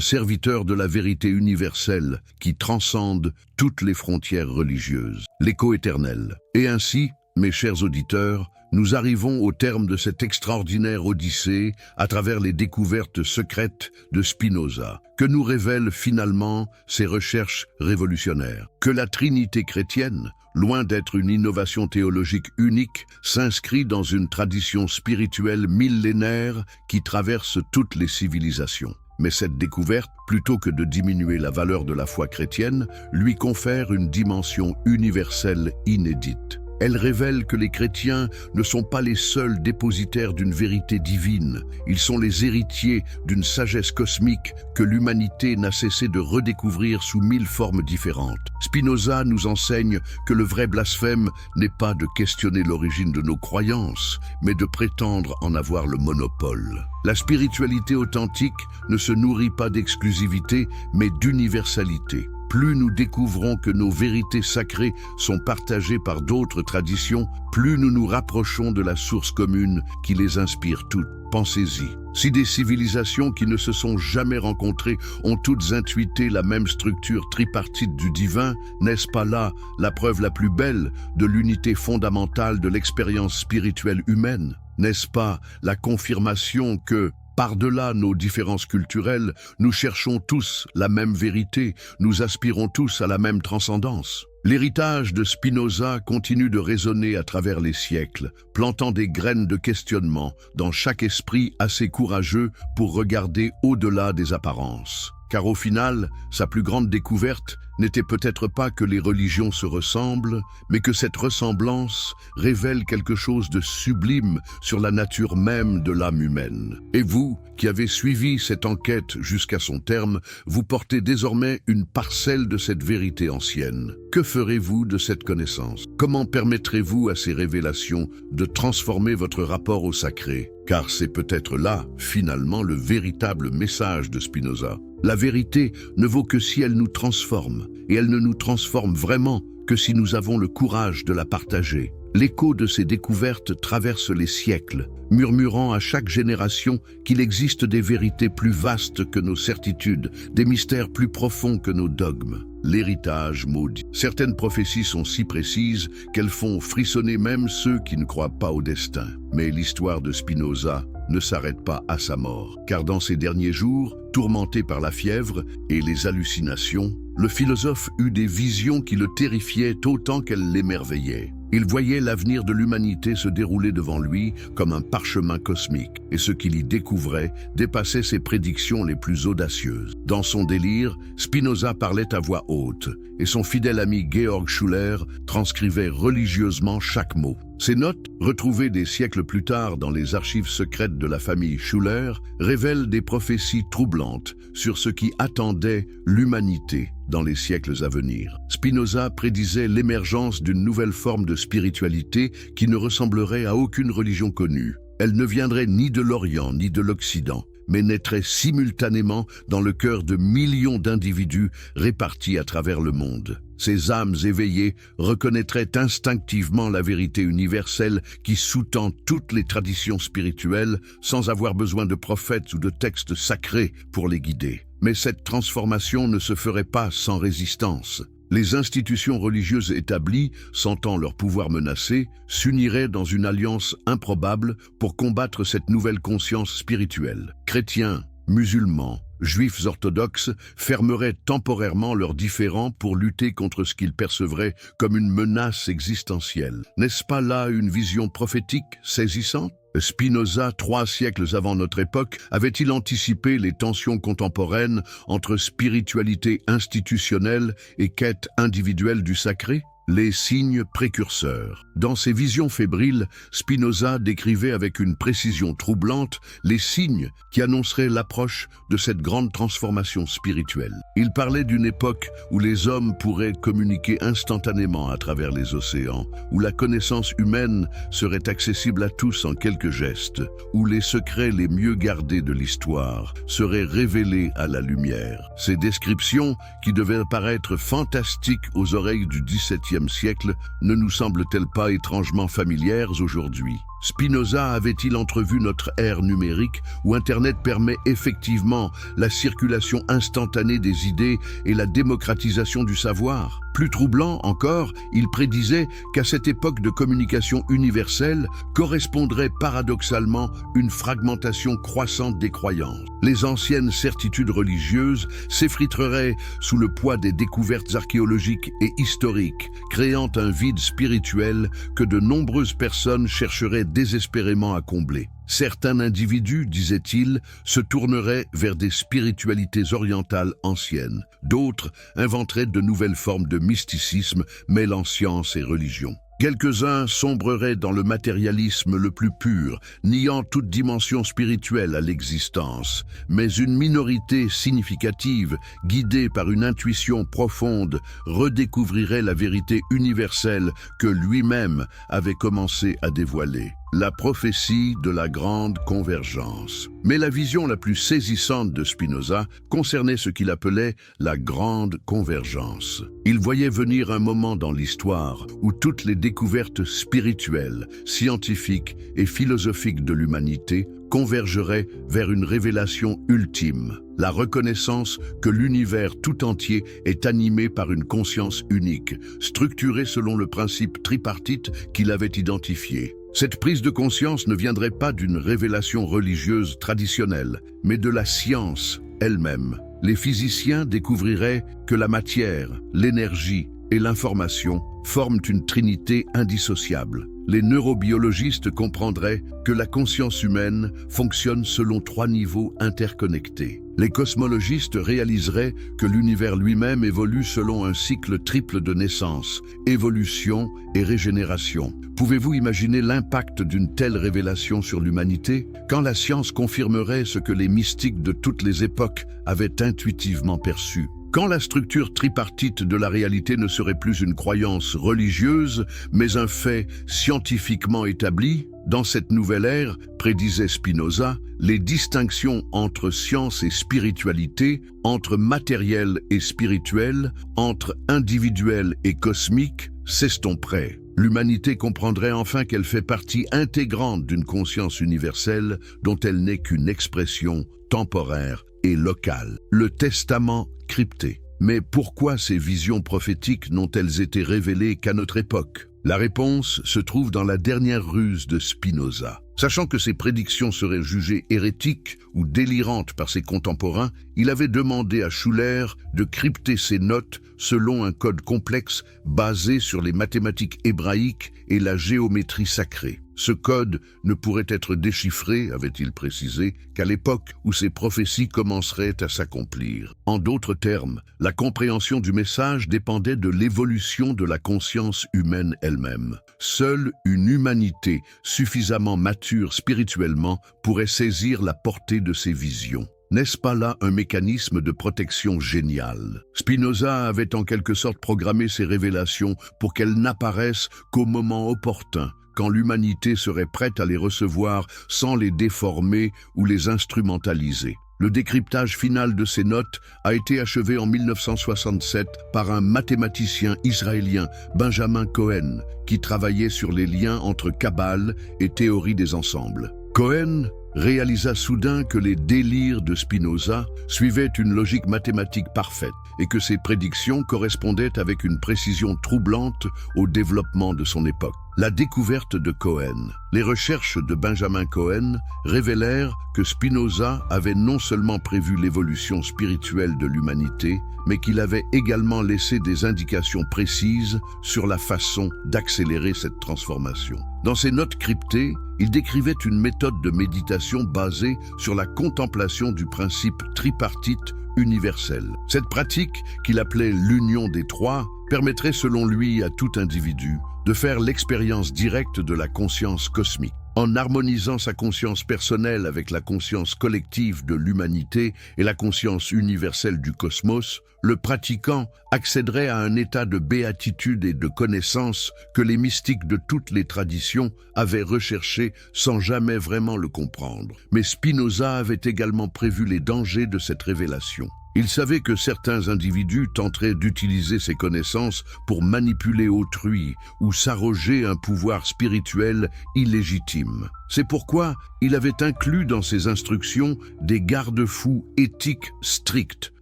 serviteur de la vérité universelle qui transcende toutes les frontières religieuses. L'écho éternel. Et ainsi, mes chers auditeurs, nous arrivons au terme de cette extraordinaire odyssée à travers les découvertes secrètes de Spinoza. Que nous révèlent finalement ces recherches révolutionnaires? Que la Trinité chrétienne, loin d'être une innovation théologique unique, s'inscrit dans une tradition spirituelle millénaire qui traverse toutes les civilisations. Mais cette découverte, plutôt que de diminuer la valeur de la foi chrétienne, lui confère une dimension universelle inédite. Elle révèle que les chrétiens ne sont pas les seuls dépositaires d'une vérité divine. Ils sont les héritiers d'une sagesse cosmique que l'humanité n'a cessé de redécouvrir sous 1000 formes différentes. Spinoza nous enseigne que le vrai blasphème n'est pas de questionner l'origine de nos croyances, mais de prétendre en avoir le monopole. La spiritualité authentique ne se nourrit pas d'exclusivité, mais d'universalité. Plus nous découvrons que nos vérités sacrées sont partagées par d'autres traditions, plus nous nous rapprochons de la source commune qui les inspire toutes. Pensez-y. Si des civilisations qui ne se sont jamais rencontrées ont toutes intuité la même structure tripartite du divin, n'est-ce pas là la preuve la plus belle de l'unité fondamentale de l'expérience spirituelle humaine? N'est-ce pas la confirmation que, par-delà nos différences culturelles, nous cherchons tous la même vérité, nous aspirons tous à la même transcendance? L'héritage de Spinoza continue de résonner à travers les siècles, plantant des graines de questionnement dans chaque esprit assez courageux pour regarder au-delà des apparences. Car au final, sa plus grande découverte n'était peut-être pas que les religions se ressemblent, mais que cette ressemblance révèle quelque chose de sublime sur la nature même de l'âme humaine. Et vous, qui avez suivi cette enquête jusqu'à son terme, vous portez désormais une parcelle de cette vérité ancienne. Que ferez-vous de cette connaissance? Comment permettrez-vous à ces révélations de transformer votre rapport au sacré? Car c'est peut-être là, finalement, le véritable message de Spinoza. La vérité ne vaut que si elle nous transforme, et elle ne nous transforme vraiment que si nous avons le courage de la partager. L'écho de ces découvertes traverse les siècles, murmurant à chaque génération qu'il existe des vérités plus vastes que nos certitudes, des mystères plus profonds que nos dogmes. L'héritage maudit. Certaines prophéties sont si précises qu'elles font frissonner même ceux qui ne croient pas au destin. Mais l'histoire de Spinoza ne s'arrête pas à sa mort, car dans ses derniers jours, tourmenté par la fièvre et les hallucinations, le philosophe eut des visions qui le terrifiaient autant qu'elles l'émerveillaient. Il voyait l'avenir de l'humanité se dérouler devant lui comme un parchemin cosmique, et ce qu'il y découvrait dépassait ses prédictions les plus audacieuses. Dans son délire, Spinoza parlait à voix haute, et son fidèle ami Georg Schuller transcrivait religieusement chaque mot. Ces notes, retrouvées des siècles plus tard dans les archives secrètes de la famille Schuller, révèlent des prophéties troublantes sur ce qui attendait l'humanité dans les siècles à venir. Spinoza prédisait l'émergence d'une nouvelle forme de spiritualité qui ne ressemblerait à aucune religion connue. Elle ne viendrait ni de l'Orient ni de l'Occident, mais naîtrait simultanément dans le cœur de millions d'individus répartis à travers le monde. Ces âmes éveillées reconnaîtraient instinctivement la vérité universelle qui sous-tend toutes les traditions spirituelles sans avoir besoin de prophètes ou de textes sacrés pour les guider. Mais cette transformation ne se ferait pas sans résistance. Les institutions religieuses établies, sentant leur pouvoir menacé, s'uniraient dans une alliance improbable pour combattre cette nouvelle conscience spirituelle. Chrétiens, musulmans, juifs orthodoxes fermeraient temporairement leurs différends pour lutter contre ce qu'ils percevraient comme une menace existentielle. N'est-ce pas là une vision prophétique saisissante ? Spinoza, 3 siècles avant notre époque, avait-il anticipé les tensions contemporaines entre spiritualité institutionnelle et quête individuelle du sacré ? Les signes précurseurs. Dans ses visions fébriles, Spinoza décrivait avec une précision troublante les signes qui annonceraient l'approche de cette grande transformation spirituelle. Il parlait d'une époque où les hommes pourraient communiquer instantanément à travers les océans, où la connaissance humaine serait accessible à tous en quelques gestes, où les secrets les mieux gardés de l'histoire seraient révélés à la lumière. Ces descriptions, qui devaient paraître fantastiques aux oreilles du XVIIe siècle, ne nous semblent-elles pas étrangement familières aujourd'hui? Spinoza avait-il entrevu notre ère numérique où Internet permet effectivement la circulation instantanée des idées et la démocratisation du savoir? Plus troublant encore, il prédisait qu'à cette époque de communication universelle correspondrait paradoxalement une fragmentation croissante des croyances. Les anciennes certitudes religieuses s'effriteraient sous le poids des découvertes archéologiques et historiques, créant un vide spirituel que de nombreuses personnes chercheraient désespérément à combler. Certains individus, disait-il, se tourneraient vers des spiritualités orientales anciennes. D'autres inventeraient de nouvelles formes de mysticisme mêlant science et religion. Quelques-uns sombreraient dans le matérialisme le plus pur, niant toute dimension spirituelle à l'existence. Mais une minorité significative, guidée par une intuition profonde, redécouvrirait la vérité universelle que lui-même avait commencé à dévoiler. La prophétie de la grande convergence. Mais la vision la plus saisissante de Spinoza concernait ce qu'il appelait la grande convergence. Il voyait venir un moment dans l'histoire où toutes les découvertes spirituelles, scientifiques et philosophiques de l'humanité convergeraient vers une révélation ultime, la reconnaissance que l'univers tout entier est animé par une conscience unique, structurée selon le principe tripartite qu'il avait identifié. Cette prise de conscience ne viendrait pas d'une révélation religieuse traditionnelle, mais de la science elle-même. Les physiciens découvriraient que la matière, l'énergie et l'information forment une trinité indissociable. Les neurobiologistes comprendraient que la conscience humaine fonctionne selon 3 niveaux interconnectés. Les cosmologistes réaliseraient que l'univers lui-même évolue selon un cycle triple de naissance, évolution et régénération. Pouvez-vous imaginer l'impact d'une telle révélation sur l'humanité? Quand la science confirmerait ce que les mystiques de toutes les époques avaient intuitivement perçu? Quand la structure tripartite de la réalité ne serait plus une croyance religieuse, mais un fait scientifiquement établi? Dans cette nouvelle ère, prédisait Spinoza, les distinctions entre science et spiritualité, entre matériel et spirituel, entre individuel et cosmique, s'estomperaient. L'humanité comprendrait enfin qu'elle fait partie intégrante d'une conscience universelle dont elle n'est qu'une expression temporaire et locale. Le testament crypté. Mais pourquoi ces visions prophétiques n'ont-elles été révélées qu'à notre époque? La réponse se trouve dans la dernière ruse de Spinoza. Sachant que ses prédictions seraient jugées hérétiques ou délirantes par ses contemporains, il avait demandé à Schuller de crypter ses notes selon un code complexe basé sur les mathématiques hébraïques et la géométrie sacrée. Ce code ne pourrait être déchiffré, avait-il précisé, qu'à l'époque où ces prophéties commenceraient à s'accomplir. En d'autres termes, la compréhension du message dépendait de l'évolution de la conscience humaine elle-même. Seule une humanité suffisamment mature spirituellement pourrait saisir la portée de ces visions. N'est-ce pas là un mécanisme de protection génial? Spinoza avait en quelque sorte programmé ces révélations pour qu'elles n'apparaissent qu'au moment opportun, quand l'humanité serait prête à les recevoir sans les déformer ou les instrumentaliser. Le décryptage final de ces notes a été achevé en 1967 par un mathématicien israélien, Benjamin Cohen, qui travaillait sur les liens entre Kabbale et théorie des ensembles. Cohen réalisa soudain que les délires de Spinoza suivaient une logique mathématique parfaite et que ses prédictions correspondaient avec une précision troublante au développement de son époque. La découverte de Cohen. Les recherches de Benjamin Cohen révélèrent que Spinoza avait non seulement prévu l'évolution spirituelle de l'humanité, mais qu'il avait également laissé des indications précises sur la façon d'accélérer cette transformation. Dans ses notes cryptées, il décrivait une méthode de méditation basée sur la contemplation du principe tripartite universel. Cette pratique, qu'il appelait l'union des trois, permettrait selon lui à tout individu de faire l'expérience directe de la conscience cosmique. En harmonisant sa conscience personnelle avec la conscience collective de l'humanité et la conscience universelle du cosmos, le pratiquant accéderait à un état de béatitude et de connaissance que les mystiques de toutes les traditions avaient recherché sans jamais vraiment le comprendre. Mais Spinoza avait également prévu les dangers de cette révélation. Il savait que certains individus tenteraient d'utiliser ces connaissances pour manipuler autrui ou s'arroger un pouvoir spirituel illégitime. C'est pourquoi il avait inclus dans ses instructions des garde-fous éthiques stricts,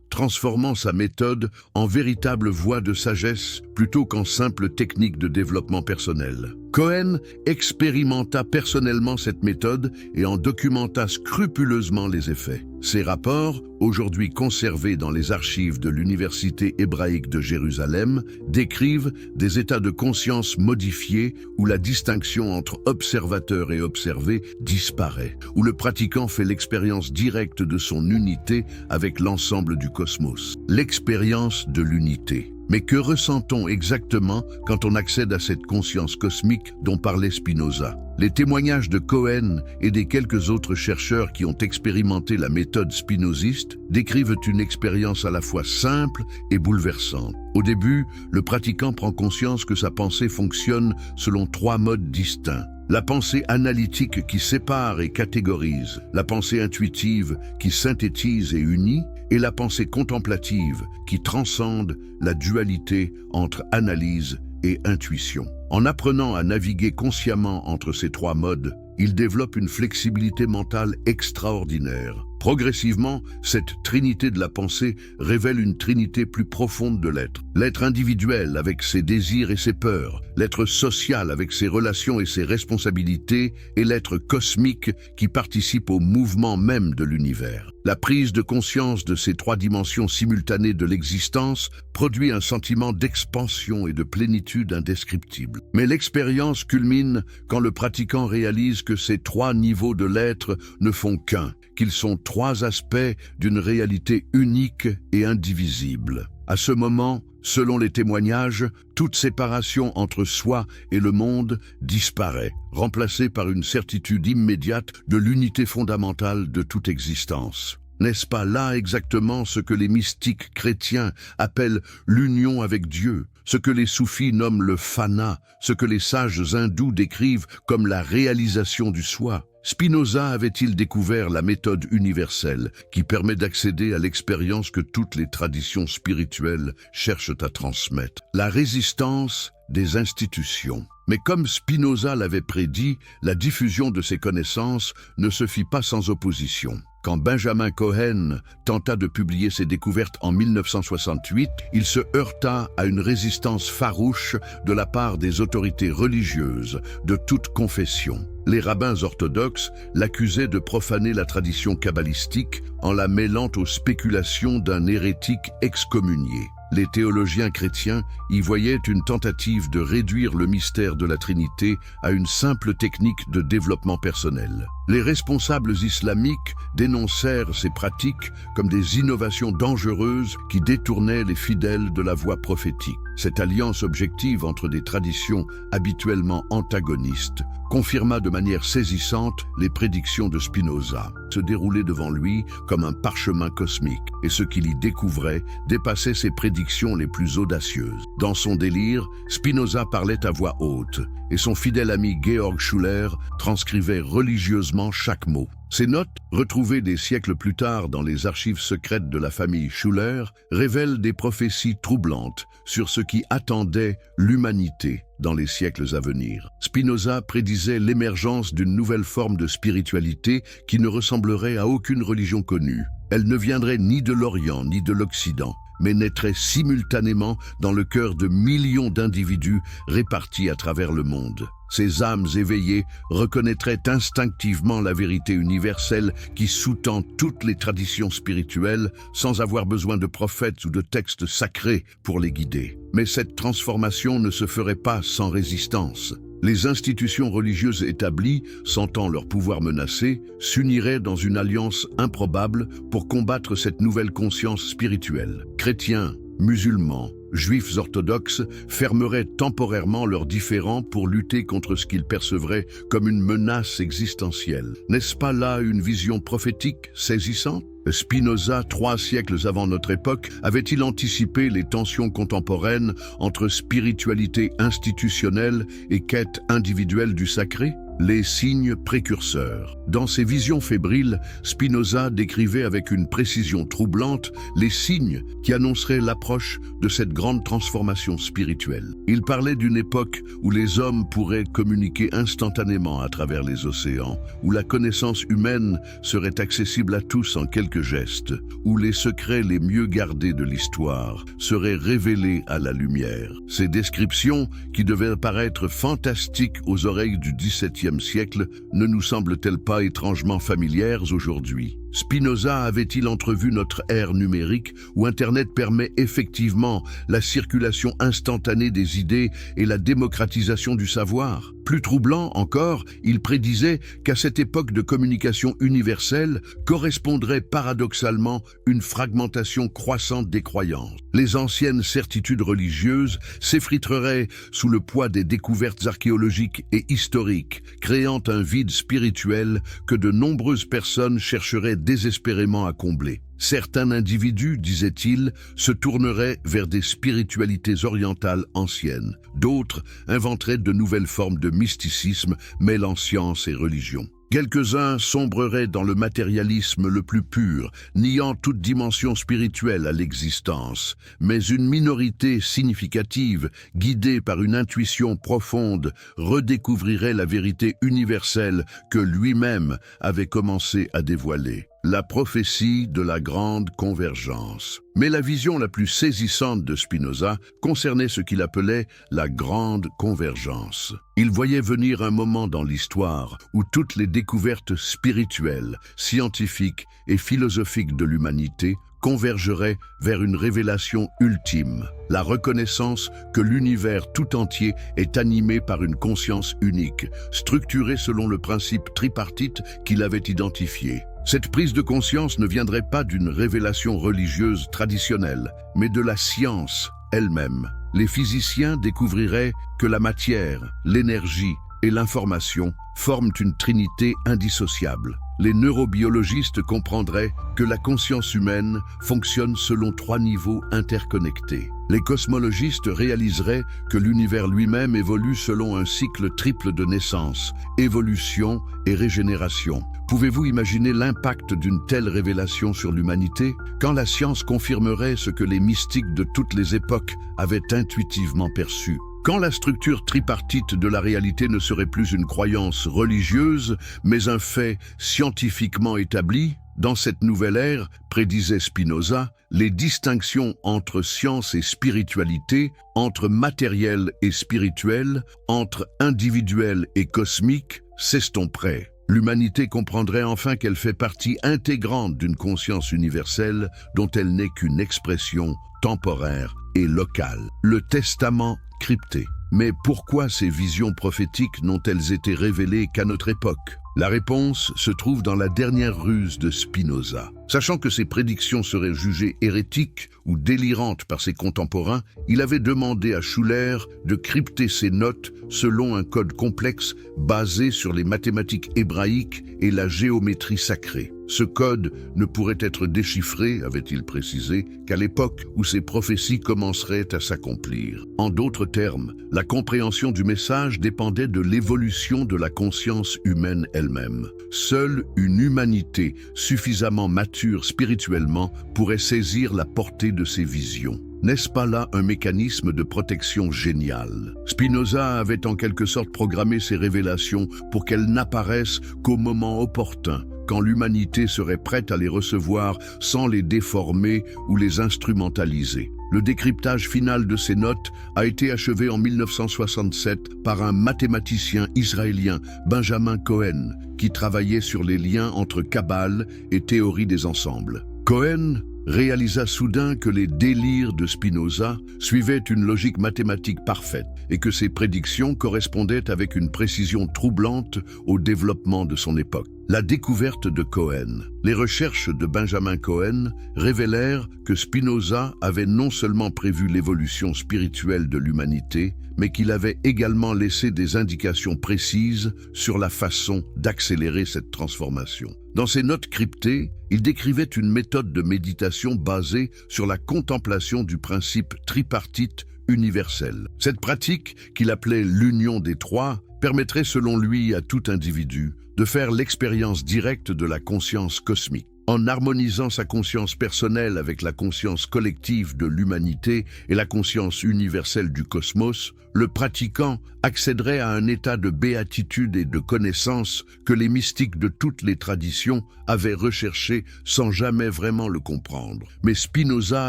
transformant sa méthode en véritable voie de sagesse plutôt qu'en simple technique de développement personnel. Cohen expérimenta personnellement cette méthode et en documenta scrupuleusement les effets. Ces rapports, aujourd'hui conservés dans les archives de l'Université hébraïque de Jérusalem, décrivent des états de conscience modifiés où la distinction entre observateur et observé disparaît, où le pratiquant fait l'expérience directe de son unité avec l'ensemble du cosmos. L'expérience de l'unité. Mais que ressent-on exactement quand on accède à cette conscience cosmique dont parlait Spinoza? Les témoignages de Cohen et des quelques autres chercheurs qui ont expérimenté la méthode spinoziste décrivent une expérience à la fois simple et bouleversante. Au début, le pratiquant prend conscience que sa pensée fonctionne selon trois modes distincts. La pensée analytique qui sépare et catégorise, la pensée intuitive qui synthétise et unit, et la pensée contemplative qui transcende la dualité entre analyse et intuition. En apprenant à naviguer consciemment entre ces trois modes, il développe une flexibilité mentale extraordinaire. Progressivement, cette trinité de la pensée révèle une trinité plus profonde de l'être. L'être individuel avec ses désirs et ses peurs, l'être social avec ses relations et ses responsabilités, et l'être cosmique qui participe au mouvement même de l'univers. La prise de conscience de ces trois dimensions simultanées de l'existence produit un sentiment d'expansion et de plénitude indescriptible. Mais l'expérience culmine quand le pratiquant réalise que ces trois niveaux de l'être ne font qu'un, qu'ils sont trois aspects d'une réalité unique et indivisible. À ce moment, selon les témoignages, toute séparation entre soi et le monde disparaît, remplacée par une certitude immédiate de l'unité fondamentale de toute existence. N'est-ce pas là exactement ce que les mystiques chrétiens appellent l'union avec Dieu, ce que les soufis nomment le fana, ce que les sages hindous décrivent comme la réalisation du soi? Spinoza avait-il découvert la méthode universelle qui permet d'accéder à l'expérience que toutes les traditions spirituelles cherchent à transmettre? La résistance des institutions. Mais comme Spinoza l'avait prédit, la diffusion de ces connaissances ne se fit pas sans opposition. Quand Benjamin Cohen tenta de publier ses découvertes en 1968, il se heurta à une résistance farouche de la part des autorités religieuses de toute confession. Les rabbins orthodoxes l'accusaient de profaner la tradition kabbalistique en la mêlant aux spéculations d'un hérétique excommunié. Les théologiens chrétiens y voyaient une tentative de réduire le mystère de la Trinité à une simple technique de développement personnel. Les responsables islamiques dénoncèrent ces pratiques comme des innovations dangereuses qui détournaient les fidèles de la voie prophétique. Cette alliance objective entre des traditions habituellement antagonistes confirma de manière saisissante les prédictions de Spinoza. Se déroulait devant lui comme un parchemin cosmique, et ce qu'il y découvrait dépassait ses prédictions les plus audacieuses. Dans son délire, Spinoza parlait à voix haute, et son fidèle ami Georg Schuller transcrivait religieusement chaque mot. Ces notes, retrouvées des siècles plus tard dans les archives secrètes de la famille Schuller, révèlent des prophéties troublantes sur ce qui attendait l'humanité dans les siècles à venir. Spinoza prédisait l'émergence d'une nouvelle forme de spiritualité qui ne ressemblerait à aucune religion connue. Elle ne viendrait ni de l'Orient ni de l'Occident, mais naîtrait simultanément dans le cœur de millions d'individus répartis à travers le monde. Ces âmes éveillées reconnaîtraient instinctivement la vérité universelle qui sous-tend toutes les traditions spirituelles sans avoir besoin de prophètes ou de textes sacrés pour les guider. Mais cette transformation ne se ferait pas sans résistance. Les institutions religieuses établies, sentant leur pouvoir menacé, s'uniraient dans une alliance improbable pour combattre cette nouvelle conscience spirituelle. Chrétiens, musulmans, juifs orthodoxes fermeraient temporairement leurs différends pour lutter contre ce qu'ils percevraient comme une menace existentielle. N'est-ce pas là une vision prophétique saisissante? Spinoza, 3 siècles avant notre époque, avait-il anticipé les tensions contemporaines entre spiritualité institutionnelle et quête individuelle du sacré? Les signes précurseurs. Dans ses visions fébriles, Spinoza décrivait avec une précision troublante les signes qui annonceraient l'approche de cette grande transformation spirituelle. Il parlait d'une époque où les hommes pourraient communiquer instantanément à travers les océans, où la connaissance humaine serait accessible à tous en quelques gestes, où les secrets les mieux gardés de l'histoire seraient révélés à la lumière. Ces descriptions, qui devaient paraître fantastiques aux oreilles du XVIIe siècle, ne nous semblent-elles pas étrangement familières aujourd'hui? Spinoza avait-il entrevu notre ère numérique où Internet permet effectivement la circulation instantanée des idées et la démocratisation du savoir? Plus troublant encore, il prédisait qu'à cette époque de communication universelle correspondrait paradoxalement une fragmentation croissante des croyances. Les anciennes certitudes religieuses s'effriteraient sous le poids des découvertes archéologiques et historiques, créant un vide spirituel que de nombreuses personnes chercheraient désespérément à combler. Certains individus, disait-il, se tourneraient vers des spiritualités orientales anciennes. D'autres inventeraient de nouvelles formes de mysticisme mêlant science et religion. Quelques-uns sombreraient dans le matérialisme le plus pur, niant toute dimension spirituelle à l'existence. Mais une minorité significative, guidée par une intuition profonde, redécouvrirait la vérité universelle que lui-même avait commencé à dévoiler. La prophétie de la grande convergence. Mais la vision la plus saisissante de Spinoza concernait ce qu'il appelait la grande convergence. Il voyait venir un moment dans l'histoire où toutes les découvertes spirituelles, scientifiques et philosophiques de l'humanité convergeraient vers une révélation ultime, la reconnaissance que l'univers tout entier est animé par une conscience unique, structurée selon le principe tripartite qu'il avait identifié. Cette prise de conscience ne viendrait pas d'une révélation religieuse traditionnelle, mais de la science elle-même. Les physiciens découvriraient que la matière, l'énergie et l'information forment une trinité indissociable. Les neurobiologistes comprendraient que la conscience humaine fonctionne selon 3 niveaux interconnectés. Les cosmologistes réaliseraient que l'univers lui-même évolue selon un cycle triple de naissance, évolution et régénération. Pouvez-vous imaginer l'impact d'une telle révélation sur l'humanité? Quand la science confirmerait ce que les mystiques de toutes les époques avaient intuitivement perçu? Quand la structure tripartite de la réalité ne serait plus une croyance religieuse, mais un fait scientifiquement établi? Dans cette nouvelle ère, prédisait Spinoza, les distinctions entre science et spiritualité, entre matériel et spirituel, entre individuel et cosmique, s'estomperaient. L'humanité comprendrait enfin qu'elle fait partie intégrante d'une conscience universelle dont elle n'est qu'une expression temporaire et locale. Le testament crypté. Mais pourquoi ces visions prophétiques n'ont-elles été révélées qu'à notre époque? La réponse se trouve dans la dernière ruse de Spinoza. Sachant que ses prédictions seraient jugées hérétiques ou délirantes par ses contemporains, il avait demandé à Schuller de crypter ses notes selon un code complexe basé sur les mathématiques hébraïques et la géométrie sacrée. Ce code ne pourrait être déchiffré, avait-il précisé, qu'à l'époque où ces prophéties commenceraient à s'accomplir. En d'autres termes, la compréhension du message dépendait de l'évolution de la conscience humaine elle-même. Seule une humanité suffisamment mature spirituellement pourrait saisir la portée de ces visions. N'est-ce pas là un mécanisme de protection génial? Spinoza avait en quelque sorte programmé ces révélations pour qu'elles n'apparaissent qu'au moment opportun, quand l'humanité serait prête à les recevoir sans les déformer ou les instrumentaliser. Le décryptage final de ces notes a été achevé en 1967 par un mathématicien israélien, Benjamin Cohen, qui travaillait sur les liens entre Kabbale et théorie des ensembles. Cohen réalisa soudain que les délires de Spinoza suivaient une logique mathématique parfaite et que ses prédictions correspondaient avec une précision troublante au développement de son époque. La découverte de Cohen. Les recherches de Benjamin Cohen révélèrent que Spinoza avait non seulement prévu l'évolution spirituelle de l'humanité, mais qu'il avait également laissé des indications précises sur la façon d'accélérer cette transformation. Dans ses notes cryptées, il décrivait une méthode de méditation basée sur la contemplation du principe tripartite universel. Cette pratique, qu'il appelait l'union des trois, permettrait selon lui à tout individu de faire l'expérience directe de la conscience cosmique. En harmonisant sa conscience personnelle avec la conscience collective de l'humanité et la conscience universelle du cosmos, le pratiquant accéderait à un état de béatitude et de connaissance que les mystiques de toutes les traditions avaient recherché sans jamais vraiment le comprendre. Mais Spinoza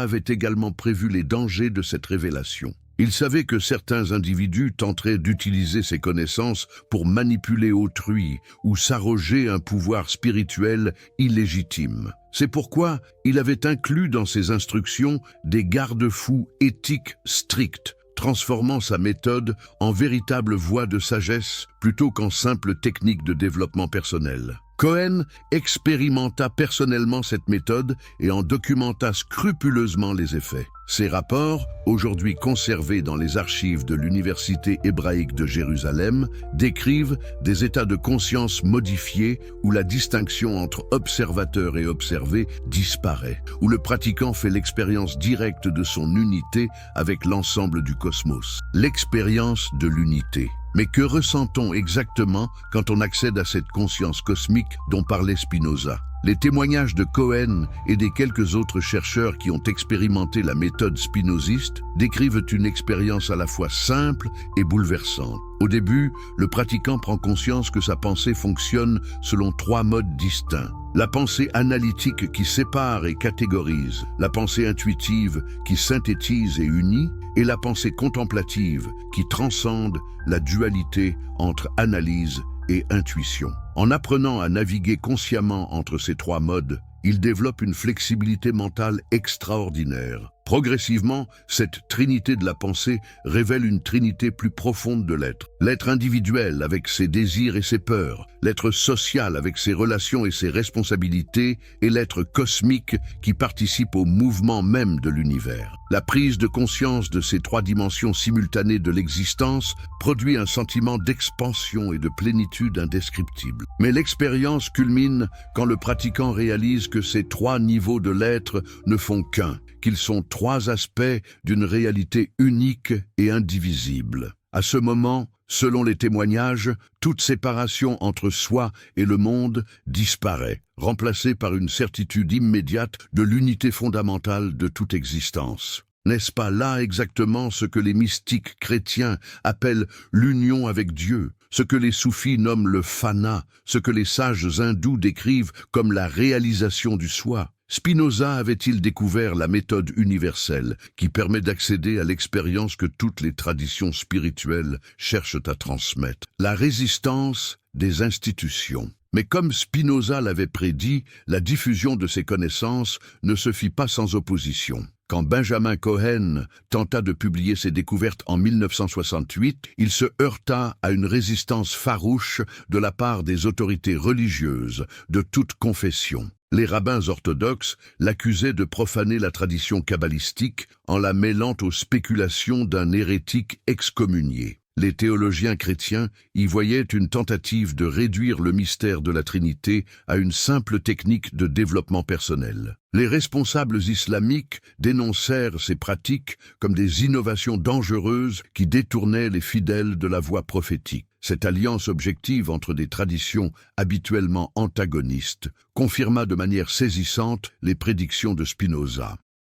avait également prévu les dangers de cette révélation. Il savait que certains individus tenteraient d'utiliser ces connaissances pour manipuler autrui ou s'arroger un pouvoir spirituel illégitime. C'est pourquoi il avait inclus dans ses instructions des garde-fous éthiques stricts, transformant sa méthode en véritable voie de sagesse plutôt qu'en simple technique de développement personnel. Cohen expérimenta personnellement cette méthode et en documenta scrupuleusement les effets. Ces rapports, aujourd'hui conservés dans les archives de l'Université hébraïque de Jérusalem, décrivent des états de conscience modifiés où la distinction entre observateur et observé disparaît, où le pratiquant fait l'expérience directe de son unité avec l'ensemble du cosmos. L'expérience de l'unité. Mais que ressent-on exactement quand on accède à cette conscience cosmique dont parlait Spinoza? Les témoignages de Cohen et des quelques autres chercheurs qui ont expérimenté la méthode spinoziste décrivent une expérience à la fois simple et bouleversante. Au début, le pratiquant prend conscience que sa pensée fonctionne selon trois modes distincts. La pensée analytique qui sépare et catégorise, la pensée intuitive qui synthétise et unit, et la pensée contemplative qui transcende la dualité entre analyse et intuition. En apprenant à naviguer consciemment entre ces trois modes, il développe une flexibilité mentale extraordinaire. Progressivement, cette trinité de la pensée révèle une trinité plus profonde de l'être. L'être individuel avec ses désirs et ses peurs, l'être social avec ses relations et ses responsabilités, et l'être cosmique qui participe au mouvement même de l'univers. La prise de conscience de ces trois dimensions simultanées de l'existence produit un sentiment d'expansion et de plénitude indescriptible. Mais l'expérience culmine quand le pratiquant réalise que ces trois niveaux de l'être ne font qu'un, qu'ils sont trois aspects d'une réalité unique et indivisible. À ce moment, selon les témoignages, toute séparation entre soi et le monde disparaît, remplacée par une certitude immédiate de l'unité fondamentale de toute existence. N'est-ce pas là exactement ce que les mystiques chrétiens appellent l'union avec Dieu, ce que les soufis nomment le fana, ce que les sages hindous décrivent comme la réalisation du soi? Spinoza avait-il découvert la méthode universelle qui permet d'accéder à l'expérience que toutes les traditions spirituelles cherchent à transmettre? La résistance des institutions. Mais comme Spinoza l'avait prédit, la diffusion de ces connaissances ne se fit pas sans opposition. Quand Benjamin Cohen tenta de publier ses découvertes en 1968, il se heurta à une résistance farouche de la part des autorités religieuses de toute confession. Les rabbins orthodoxes l'accusaient de profaner la tradition kabbalistique en la mêlant aux spéculations d'un hérétique excommunié. Les théologiens chrétiens y voyaient une tentative de réduire le mystère de la Trinité à une simple technique de développement personnel. Les responsables islamiques dénoncèrent ces pratiques comme des innovations dangereuses qui détournaient les fidèles de la voie prophétique. Cette alliance objective entre des traditions habituellement antagonistes confirma de manière saisissante les prédictions de Spinoza.